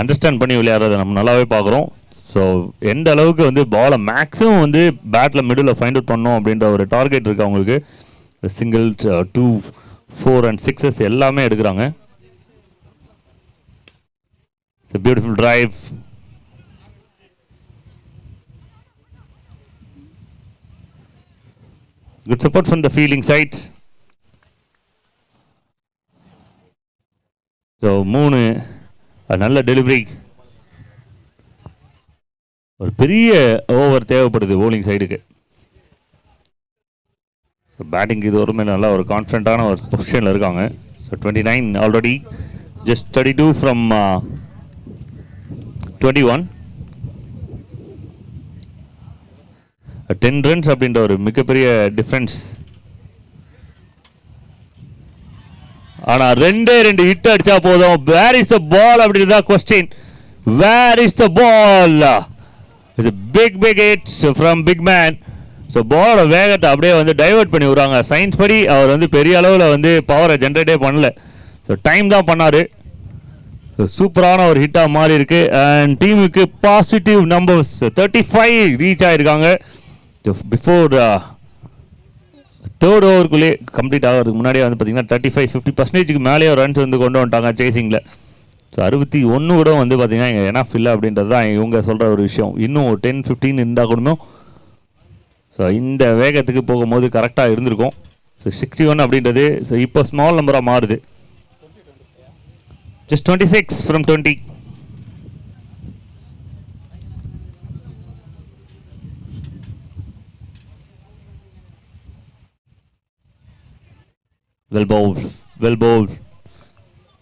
Speaker 3: அண்டர்ஸ்டாண்ட் பண்ணி விளையாடுறதை நம்ம நல்லாவே பார்க்குறோம். ஸோ எந்த அளவுக்கு வந்து பாலை மேக்ஸிமம் வந்து பேட்டில் மிடில் ஃபைண்ட் அவுட் பண்ணோம் அப்படின்ற ஒரு டார்கெட் இருக்குது அவங்களுக்கு. சிங்கிள் 2, 4 and 6s எல்லாமே எடுக்கிறாங்க. It's beautiful drive. Good support from the fielding side. So 3 நல்ல டெலிவரி. ஒரு பெரிய ஓவர் தேவைப்படுது பவுலிங் சைடுக்கு. ஸோ பேட்டிங் இது ஒருமே நல்லா ஒரு கான்ஃபிடண்ட்டான ஒரு பொசிஷனில் இருக்காங்க. So 29 already, just 32 from 21. 10 runs அப்படின்ற ஒரு மிகப்பெரிய டிஃப்ரென்ஸ். ஆனால் 2 ஹிட் அடிச்சா போதும். வேர் இஸ் த பால் அப்படின்றதா question. Where is the ball? It's big hits from big man. So பாலோட வேகத்தை அப்படியே வந்து டைவர்ட் பண்ணி விடுறாங்க. சயின்ஸ் படி அவர் வந்து பெரிய அளவில் வந்து பவரை ஜென்ரேட்டே பண்ணல. ஸோ டைம் தான் பண்ணார். சூப்பரான ஒரு ஹிட்டாக மாறி இருக்கு. அண்ட் டீமுக்கு பாசிட்டிவ் நம்பர்ஸ் 35 ரீச் ஆகிருக்காங்க. பிஃபோர் தேர்ட் ஓவருக்குள்ளே கம்ப்ளீட் ஆகிறதுக்கு முன்னாடியே வந்து பார்த்தீங்கன்னா 35-50% மேலேயே ரன்ஸ் வந்து கொண்டு வந்துட்டாங்க சேசிங்கில். ஸோ 61 கூட வந்து பார்த்தீங்கன்னா இங்கே எனஃப் இல்லை அப்படின்றது தான் இவங்க சொல்கிற ஒரு விஷயம். இன்னும் 10-15 இருந்தால் கூட ஸோ இந்த வேகத்துக்கு போகும்போது கரெக்டாக இருந்திருக்கும். ஸோ 61 அப்படின்றது ஸோ இப்போ ஸ்மால் நம்பராக மாறுது. Just 26 from 20. Well bowled.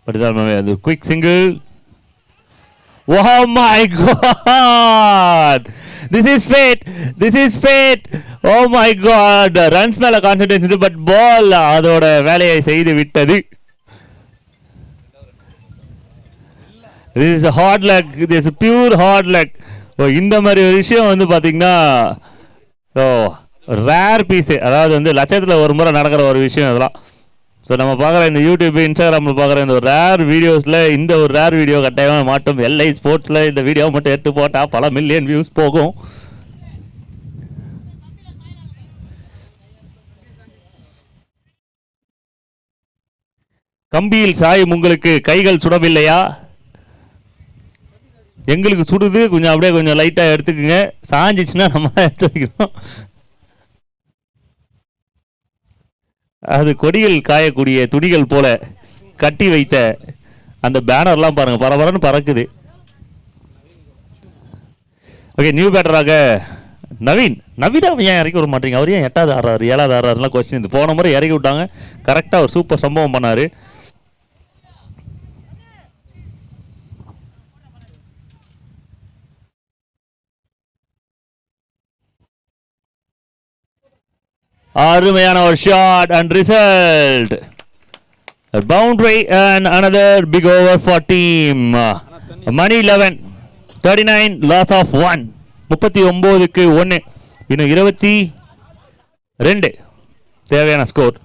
Speaker 3: But the quick single. Oh my God! This is fate. Oh my God! Runs மேல கான்சென்ட்ரேஷன், பட் பால் அதோட வேலையை செய்து விட்டது. This is a hard luck. This is pure hard luck. இந்த மாதிரி ஒரு விஷயம் வந்து பார்த்தீங்கன்னா ரேர் பீஸு, அதாவது வந்து லட்சத்தில் ஒரு முறை நடக்கிற ஒரு விஷயம் இதெல்லாம். ஸோ நம்ம பார்க்குற இந்த யூடியூப் இன்ஸ்டாகிராமில் பார்க்குற இந்த ஒரு ரேர் வீடியோஸில் இந்த ஒரு ரேர் வீடியோ கட்டாயமாக மாட்டோம். எல்ஐ ஸ்போர்ட்ஸில் இந்த வீடியோ மட்டும் எடுத்து போட்டால் பல மில்லியன் வியூஸ் போகும். கம்பியில் சாயும் உங்களுக்கு கைகள் சுடவில்லையா? எங்களுக்கு சுடுது, கொஞ்சம் அப்படியே கொஞ்சம் லைட்டாக எடுத்துக்குங்க. சாஞ்சிச்சுன்னா நம்ம எடுத்து வைக்கிறோம். அது கொடிகள் காயக்கூடிய துணிகள் போல கட்டி வைத்த அந்த பேனர்லாம் பாருங்க, பரபரன்னு பறக்குது. ஓகே, நியூ பேட்டராக நவீன் ஏன் இறக்கி விட மாட்டீங்க? அவர் ஏன் 8வது ஆடுறாரு 7வது ஆடுறாருலாம் கொஸ்டின். இது போன முறை இறக்கி விட்டாங்க, கரெக்டாக ஒரு சூப்பர் சம்பவம் பண்ணார். அருமையான ஒரு shot and result boundary and another big over for team. மணி 11 39 loss of 1. 39க்கு 1. இன்னும் 22 தேவையான ஸ்கோர்.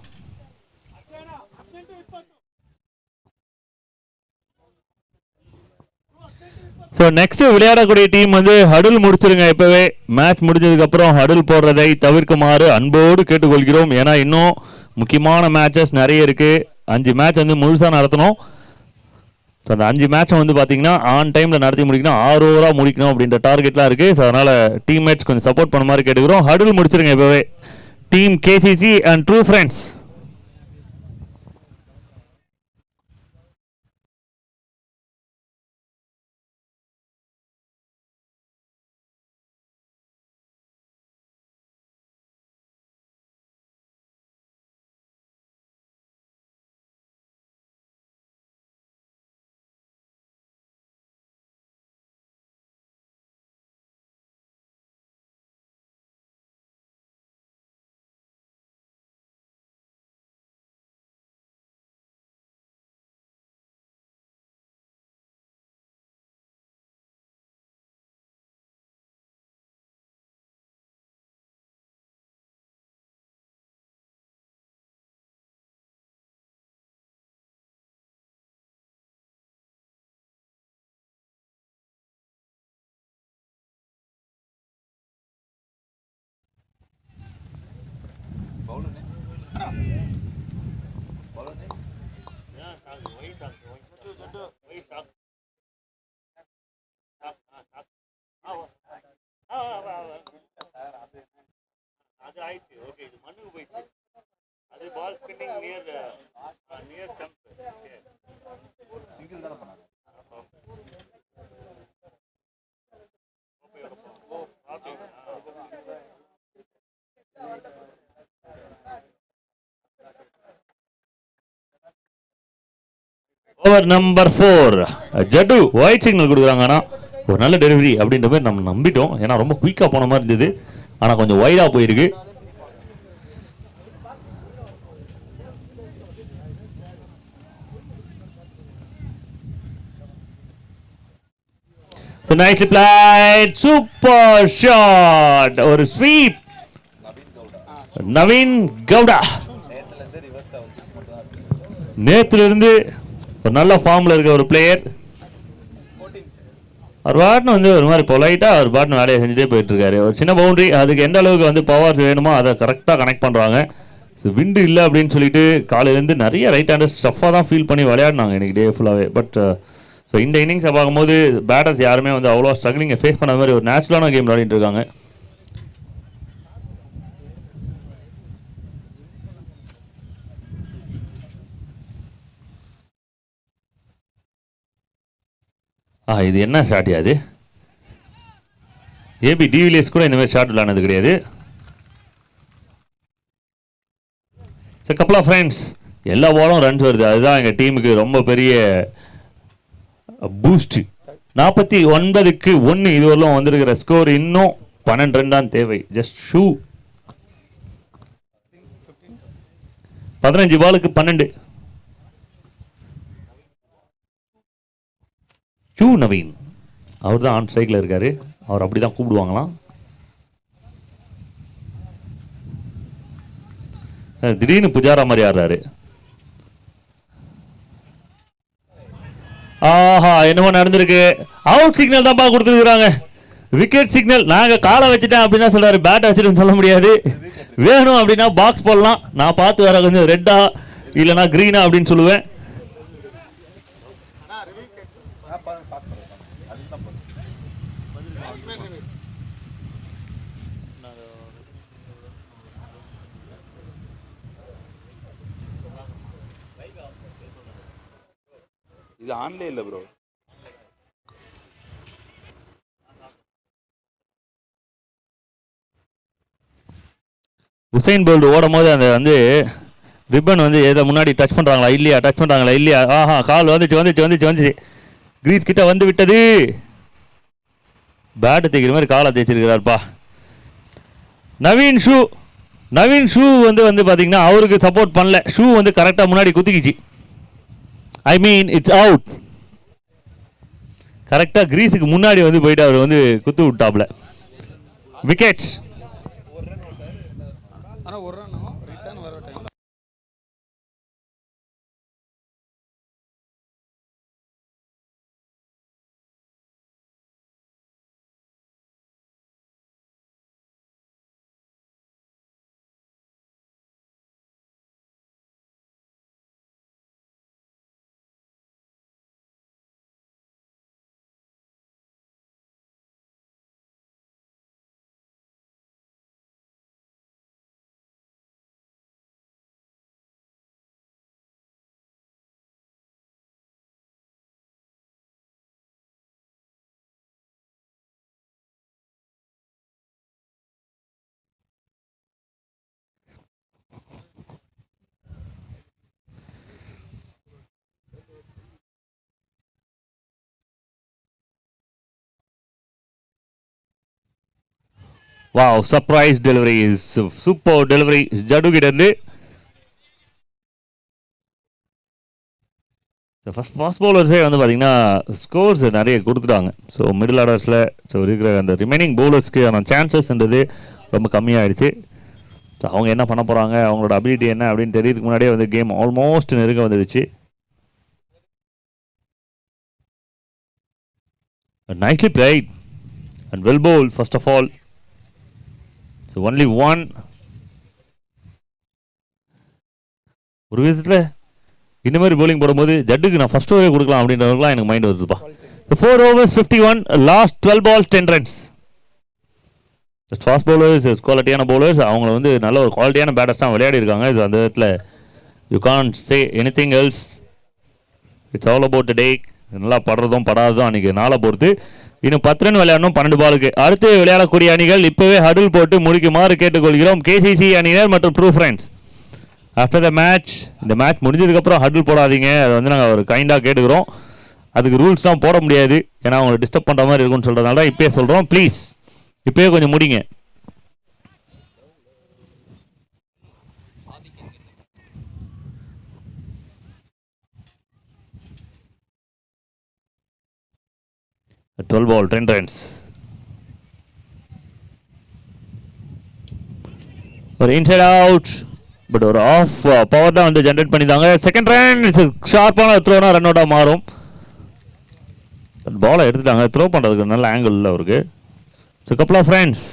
Speaker 3: ஸோ நெக்ஸ்ட் விளையாடக்கூடிய டீம் வந்து ஹடில் முடிச்சிருங்க. இப்போவே மேட்ச் முடிஞ்சதுக்கப்புறம் ஹடில் போடுறதை தவிர்க்குமாறு அன்போடு கேட்டுக்கொள்கிறோம். ஏன்னா இன்னும் முக்கியமான மேட்சஸ் நிறைய இருக்குது. 5 மேட்ச் வந்து முழுசாக நடத்தணும். ஸோ அந்த 5 மேட்சை வந்து பார்த்தீங்கன்னா ஆன் டைமில் நடத்தி முடிக்கணும், 6 ஓவராக முடிக்கணும் அப்படின்ற டார்கெட்லாம் இருக்குது. ஸோ அதனால் டீம்மேட்ஸ் கொஞ்சம் சப்போர்ட் பண்ண மாதிரி கேட்டுக்கிறோம். ஹடில் முடிச்சிருங்க இப்போவே. Team KCC and true friends. Over number 4 Jaddu wide signal கொடுக்குறாங்க. ஆனால் ஒரு நல்ல டெலிவரி அப்படின்ற மாதிரி நம்ம நம்பிட்டோம். ஏன்னா ரொம்ப குயிக்காக போன மாதிரி இருந்தது, ஆனால் கொஞ்சம் வைடாக போயிருக்கு. So nicely played, super shot, ஒரு ஸ்வீப். நவீன் கவுடா நேத்துல இருந்து ஒரு நல்ல ஃபார்ம்ல இருக்க ஒரு பிளேயர். அவர் பாட்டுன்னு வந்து ஒரு மாதிரி பொலைட்டாக அவர் பாட்டுன்னு வேலையை செஞ்சுட்டே போயிட்டுருக்காரு. ஒரு சின்ன பவுண்ட்ரி, அதுக்கு எந்த அளவுக்கு வந்து பவர்ஸ் வேணுமோ அதை கரெக்டாக கனெக்ட் பண்ணுறாங்க. ஸோ விண்டு இல்லை அப்படின்னு சொல்லிட்டு காலையிலேருந்து நிறைய ரைட் ஹேண்டர்ஸ் ஸ்டஃபாக தான் ஃபீல் பண்ணி விளையாடினாங்க இன்றைக்கி டே ஃபுல்லாகவே. பட் ஸோ இந்த இன்னிங்ஸை பார்க்கும்போது பேட்டர்ஸ் யாருமே வந்து அவ்வளோ ஸ்ட்ரகிளிங்கை ஃபேஸ் பண்ண மாதிரி ஒரு நேச்சுரலான கேம் விளையாடிட்டு இருக்காங்க. இது என்ன ஷாட் அது? ஏபி டிவிலியர்ஸ் கூட இந்த மாதிரி ஷாட் விளையாடுனது கிடையாது. கப்பல் ஆஃப் ஃப்ரெண்ட்ஸ், எல்லா பாலும் ரன்ஸ் வருது, அதுதான் எங்கள் டீமுக்கு ரொம்ப பெரிய பூஸ்ட். 49க்கு 1 இதுவரையிலும் வந்திருக்கிற ஸ்கோர். இன்னும் 12 ரன் தான் தேவை. ஜஸ்ட் ஷூ 15 பாலுக்கு 12. ஷூ நவீன் அவர் தான் ஆன் ஸ்ட்ரைக்கில் இருக்காரு. அவர் அப்படி தான் கூப்பிடுவாங்களாம். திடீர்னு புஜாரா மாதிரி ஆடுறாரு. ஆஹா, என்னமோ நடந்திருக்கு. அவுட் சிக்னல் தான்ப்பா கொடுத்துருக்குறாங்க. Wicket signal. நாங்கள் காலை வச்சுட்டேன் அப்படின்னு சொல்றாரு. பேட் வச்சுட்டு சொல்ல முடியாது. வேணும் அப்படின்னா பாக்ஸ் போடலாம். நான் பார்த்து வர கொஞ்சம் ரெட்டா இல்லைனா கிரீனா அப்படின்னு சொல்லுவேன்.
Speaker 2: இது ஆன்லைன் இல்லை ப்ரோ.
Speaker 3: உசைன் போல்ட் ஓடும் போது அந்த வந்து ரிப்பன் வந்து ஏதோ முன்னாடி டச் பண்ணுறாங்களா இல்லையா, டச் பண்ணுறாங்களா இல்லையா, ஆஹா கால் வந்துச்சு. கிரீஸ் கிட்ட வந்து விட்டது. பேட்டு தேய்க்கிற மாதிரி காலை தேய்ச்சிருக்கிறார்ப்பா. நவீன் ஷூ வந்து பார்த்தீங்கன்னா அவருக்கு சப்போர்ட் பண்ணல. ஷூ வந்து கரெக்டாக முன்னாடி குத்திக்கிச்சு. ஐ மீன் இட்ஸ் அவுட். கரெக்டாக கிரீஸுக்கு முன்னாடி வந்து போயிட்டு அவர் வந்து குத்து விட்டாப்ல. Wickets. Wow, surprise delivery, super delivery Jadu கிட்ட இருந்து. ஃபாஸ்ட் பவுலர்ஸே வந்து பார்த்தீங்கன்னா ஸ்கோர்ஸ் நிறைய கொடுத்துட்டாங்க. ஸோ மிடில் ஆர்டர்ஸில் ஸோ இருக்கிற அந்த ரிமைனிங் பவுலர்ஸ்க்கான சான்சஸ்ன்றது ரொம்ப கம்மியாகிடுச்சு. ஸோ அவங்க என்ன பண்ண போகிறாங்க, அவங்களோட அபிலிட்டி என்ன அப்படின்னு தெரியறதுக்கு முன்னாடியே வந்து கேம் ஆல்மோஸ்ட் நெருங்க வந்துடுச்சு. nicely played and well bowled first of all. So only one. ஒரு விதத்தில் இந்த மாதிரி bowling போடும்போது ஜட்டுக்கு நான் ஃபர்ஸ்ட் ஓவரே கொடுக்கலாம் அப்படின்றவங்களாம் எனக்கு மைண்ட் வருதுப்பா. 4 overs 51, last 12 balls 10 runs. Fast bowlers, குவாலிட்டியான பவுலர்ஸ், அவங்கள வந்து நல்ல ஒரு குவாலிட்டியான பேட்டர்ஸ் தான் விளையாடி இருக்காங்க. ஸோ அந்த விதத்தில் you can't say anything else. It's all about the day. நல்லா படுறதும் படாததும் அன்றைக்கி நாளை பொறுத்து. இன்னும் 10 ரன் விளையாடணும் 12 பாலுக்கு. அடுத்து விளையாடக்கூடிய அணிகள் இப்போவே ஹடில் போட்டு முடிக்குமாறு கேட்டுக்கொள்கிறோம். கேசிசி அணியினர் மற்றும் true friends. After the match, இந்த மேட்ச் முடிஞ்சதுக்கப்புறம் ஹடில் போடாதீங்க, அதை வந்து நாங்கள் ஒரு கைண்டாக கேட்டுக்கிறோம். அதுக்கு ரூல்ஸ் தான் போட முடியாது, ஏன்னா அவங்களை டிஸ்டர்ப் பண்ணுற மாதிரி இருக்குன்னு சொல்கிறதுனால தான் இப்போயே சொல்கிறோம். ப்ளீஸ் இப்போயே கொஞ்சம் முடிங்க. A 12 ball 10 runs. ஒரு இன்சைட் அவுட், பட் ஒரு ஆஃப் பவர் தான் வந்து ஜென்ரேட் பண்ணிட்டாங்க. செகண்ட் ரன் ஷார்ப்பான த்ரோனா ரன் அவுட்டாக மாறும். பாலை எடுத்துட்டாங்க, த்ரோ பண்ணுறதுக்கு நல்ல ஆங்கிள் இல்லை அவருக்கு. So couple of friends.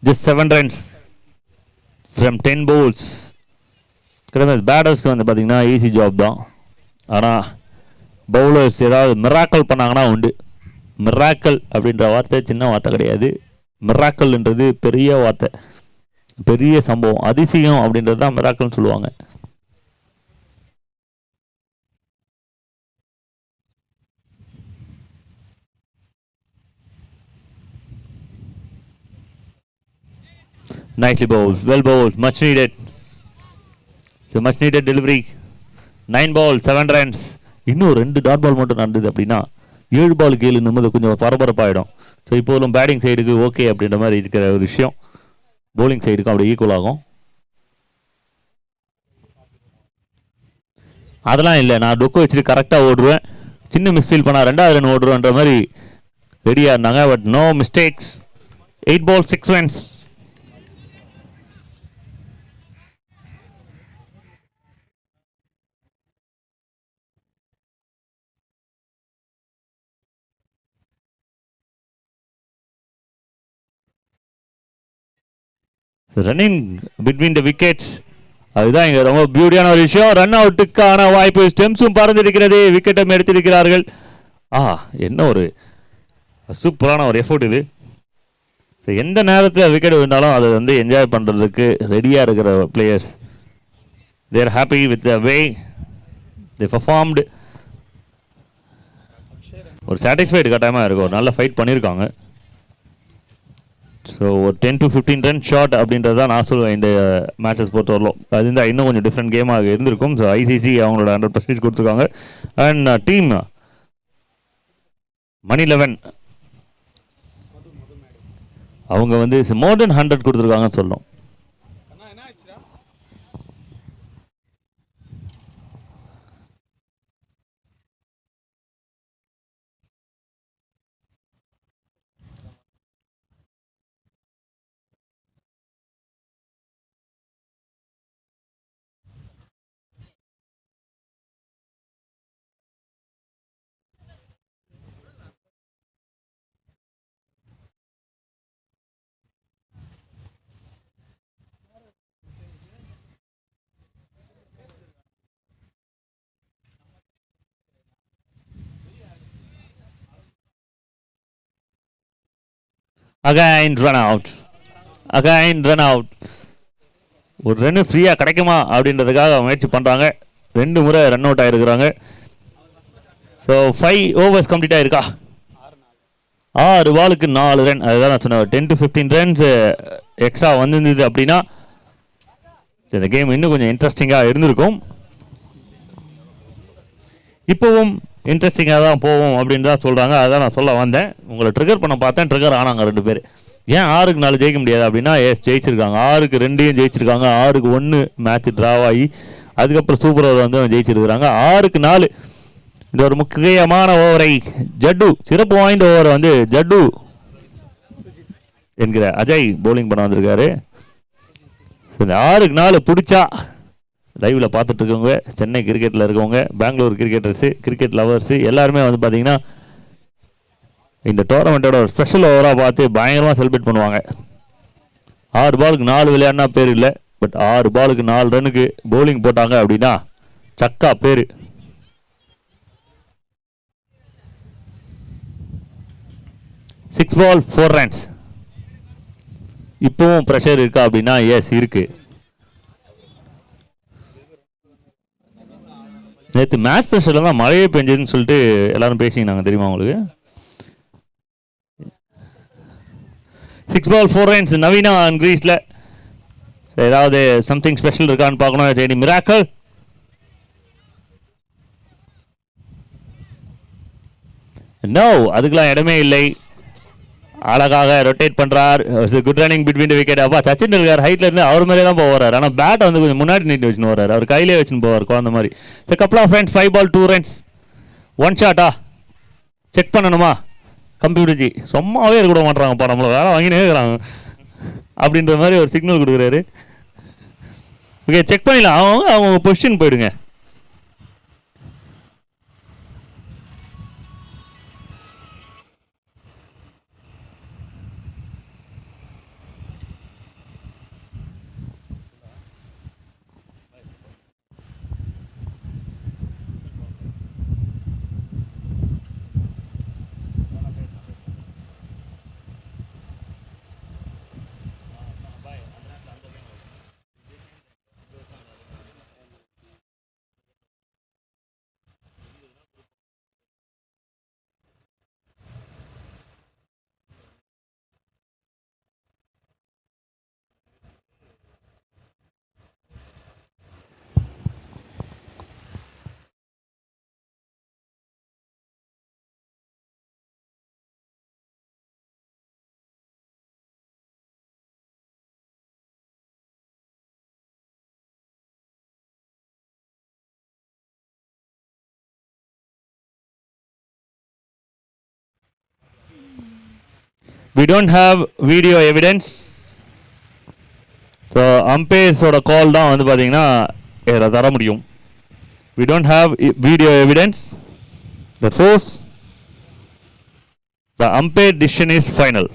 Speaker 3: Just 7 runs from 10 balls. பேட்டர்ஸ்க்கு வந்து பார்த்தீங்கன்னா ஈஸி ஜாப் தான். ஆனால் பவுலர்ஸ் ஏதாவது மிராக்கல் பண்ணாங்கன்னா உண்டு. மிராக்கல் அப்படின்ற வார்த்தை சின்ன வார்த்தை கிடையாது. மிராக்கல்ன்றது பெரிய வார்த்தை, பெரிய சம்பவம். அதிசயம் அப்படின்றது தான் மிராக்கல்னு சொல்லுவாங்க. Nicely bowled, well bowled, much needed. So much needed delivery. 9 balls, 7 runs. இன்னும் 2 டாட் பால் மட்டும் நடந்தது அப்படின்னா 7 பாலுக்கு 7 நிமிடம் கொஞ்சம் பரபரப்பாயிடும். ஸோ இப்போதும் பேட்டிங் சைடுக்கு ஓகே அப்படின்ற மாதிரி இருக்கிற ஒரு விஷயம், பவுலிங் சைடுக்கும் அப்படி ஈக்குவல் ஆகும். அதெல்லாம் இல்லை, நான் டொக்கு வச்சுட்டு கரெக்டாக ஓடுவேன், சின்ன மிஸ்ஃபீல் பண்ணால் 2வது ரன் ஓடுவேன்ற மாதிரி ரெடியாக இருந்தாங்க. But no mistakes. 8 balls, 6 runs. Running between the wickets, அதுதான் இங்கே ரொம்ப பியூட்டியான ஒரு விஷயம். ரன் அவுட்டுக்கான வாய்ப்பு, ஸ்டெம்ஸும் பறந்திருக்கிறது, விக்கெட்டும் எடுத்திருக்கிறார்கள். என்ன ஒரு சூப்பரான ஒரு எஃபோர்ட் இது. ஸோ எந்த நேரத்தில் விக்கெட் விழுந்தாலும் அதை வந்து என்ஜாய் பண்ணுறதுக்கு ரெடியாக இருக்கிற players. They're happy with the way they performed. ஒரு சாட்டிஸ்ஃபைடு கட்டாயமாக இருக்கும், ஒரு நல்ல ஃபைட் பண்ணியிருக்காங்க. ஸோ ஒரு 10 to 15 ரன் ஷாட் அப்படின்றது தான் நான் சொல்லுவேன் இந்த மேட்சஸ் பொறுத்தவரையிலும். அது இருந்தால் இன்னும் கொஞ்சம் டிஃப்ரெண்ட் கேமாக இருந்திருக்கும். ஸோ ஐசிசி அவங்களோட 100% கொடுத்துருக்காங்க. அண்ட் டீம் மணி 11 அவங்க வந்து மோர் தென் 100 கொடுத்துருக்காங்கன்னு சொல்லணும். Again run out. ஒரு ரன்னு ஃப்ரீயாக கிடைக்குமா அப்படின்றதுக்காக முயற்சி பண்ணுறாங்க. 2 முறை ரன் அவுட் ஆகிருக்கிறாங்க. ஸோ 5 overs கம்ப்ளீட் ஆகிருக்கா. 6 பாலுக்கு 4 ரன். அதுதான் நான் சொன்னேன், 10 to 15 ரன்ஸ் எக்ஸ்ட்ரா வந்துருந்தது அப்படின்னா இந்த கேம் இன்னும் கொஞ்சம் இன்ட்ரெஸ்டிங்காக இருந்திருக்கும். இப்போவும் இன்ட்ரெஸ்டிங்காக தான் போவோம் அப்படின்னு தான் சொல்கிறாங்க. அதான் நான் சொல்ல வந்தேன். உங்களை ட்ரிகர் பண்ண பார்த்தேன், ட்ரிகர் ஆனாங்க 2 பேர். ஏன் 6க்கு 4 ஜெயிக்க முடியாது அப்படின்னா, ஜெயிச்சிருக்காங்க. 6க்கு 2 ஜெயிச்சிருக்காங்க. 6க்கு 1 மேட்ச் ட்ராவ் ஆகி அதுக்கப்புறம் சூப்பர் ஓவர் வந்து ஜெயிச்சிருக்கிறாங்க. 6க்கு 4 இந்த ஒரு முக்கியமான ஓவரை ஜட்டு, சிறப்பு வாய்ந்த ஓவரை வந்து ஜட்டு என்கிற அஜய் பவுலிங் பண்ண வந்திருக்காரு. இந்த 6க்கு 4 பிடிச்சா லைவில் பார்த்துட்டு இருக்கவங்க, சென்னை கிரிக்கெட்டில் இருக்கவங்க, பெங்களூர் கிரிக்கெட்டர்ஸு, கிரிக்கெட் லவர்ஸு எல்லாருமே வந்து பார்த்தீங்கன்னா இந்த டோர்னமெண்ட்டோட ஒரு ஸ்பெஷல் ஓவராக பார்த்து பயங்கரமாக செலிப்ரேட் பண்ணுவாங்க. 6 பாலுக்கு 4 விளையாடினா பேர் இல்லை, பட் 6 பாலுக்கு 4 ரன்னுக்கு பவுலிங் போட்டாங்க அப்படின்னா சக்கா பேர். Six ball 4 runs. இப்போவும் ப்ரெஷர் இருக்கா அப்படின்னா எஸ் இருக்கு. நேற்று மேட்ச் ப்ரெஷரில் தான் மழையே பெஞ்சதுன்னு சொல்லிட்டு எல்லாரும் பேசிங்கனாங்க, தெரியுமா உங்களுக்கு? 6 பால் 4 ரன்ஸ். நவீனா கிரீஸில் ஏதாவது சம்திங் ஸ்பெஷல் இருக்கான்னு பார்க்கணும். சரி, மிராக்கல். நோ, அதுக்கெல்லாம் இடமே இல்லை. அழகாக ரொட்டேட் பண்ணுறார். Good running between wicket. அப்பா சச்சின் இருக்கார் ஹைட்ல இருந்து அவர் மேலே தான் போவார். ஆனால் பேட்டை வந்து கொஞ்சம் முன்னாடி நீட்டி வச்சுன்னு வர்றாரு. அவர் கையிலே வச்சுன்னு போவார் குழந்த மாதிரி. சரி கப்ளா ஃப்ரெண்ட்ஸ் 5 பால் 2 ரன்ஸ் 1 ஷாட்டா செக் பண்ணணுமா கம்ப்யூட்டர் ஜி சும்மாவே இருக்க விட மாட்டாங்கப்பா நம்மளை வேலை வாங்கினே இருக்கிறாங்க அப்படின்ற மாதிரி ஒரு சிக்னல் கொடுக்குறாரு. ஓகே செக் பண்ணிடலாம். அவங்க பொசிஷன் போயிடுங்க. We don't have video evidence. So அம்பையர்ஸோட கால் தான் வந்து பார்த்தீங்கன்னா இதில் தர முடியும். We don't have video evidence. The force, the umpire decision is final.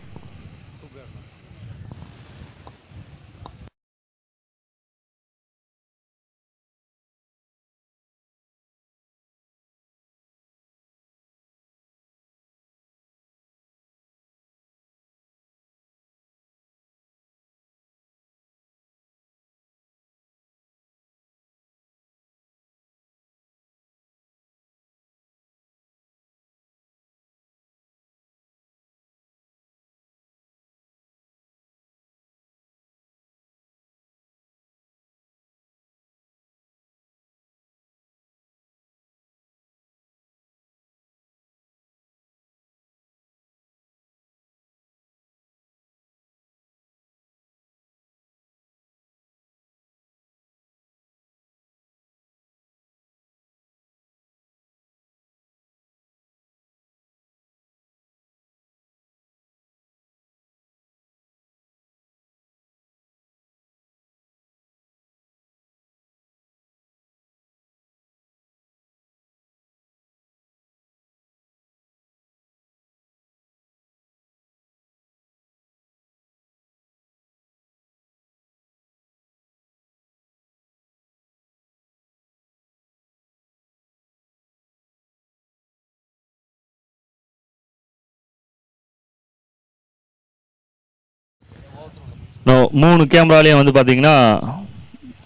Speaker 3: No 3 கேமராலையும் வந்து பார்த்தீங்கன்னா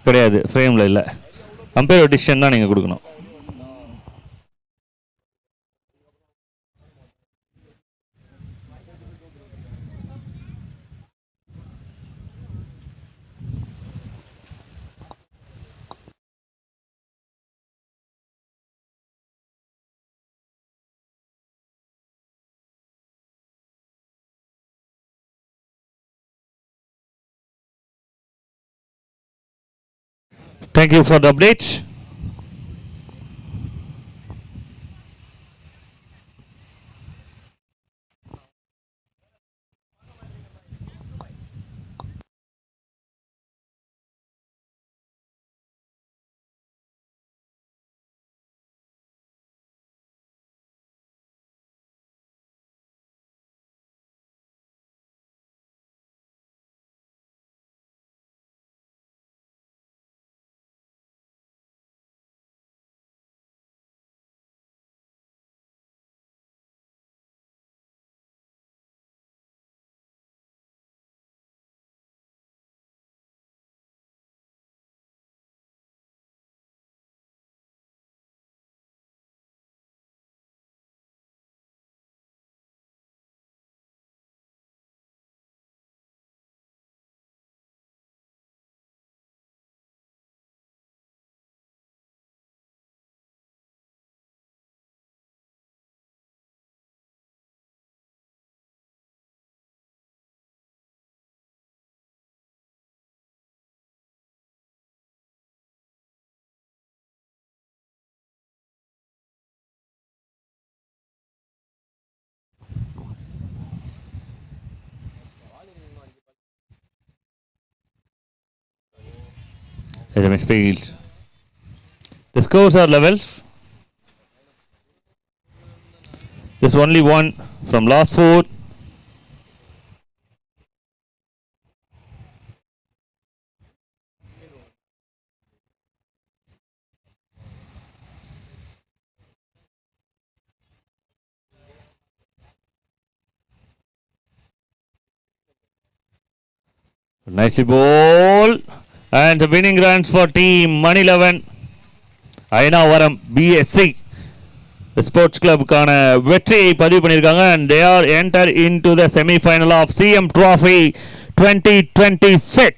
Speaker 3: கிடையாது, ஃப்ரேமில் இல்லை. அம்பையர் டிசிஷன் தான் நீங்கள் கொடுக்கணும். Thank you for the updates. SMS failed. The scores are levels. There's only one from last 4. Nicely ball. And the winning runs for team Money 11. Ayanavaram BSC sports கிளப்புக்கான வெற்றியை பதிவு பண்ணியிருக்காங்க. and they are enter into the semi final of CM Trophy 2026.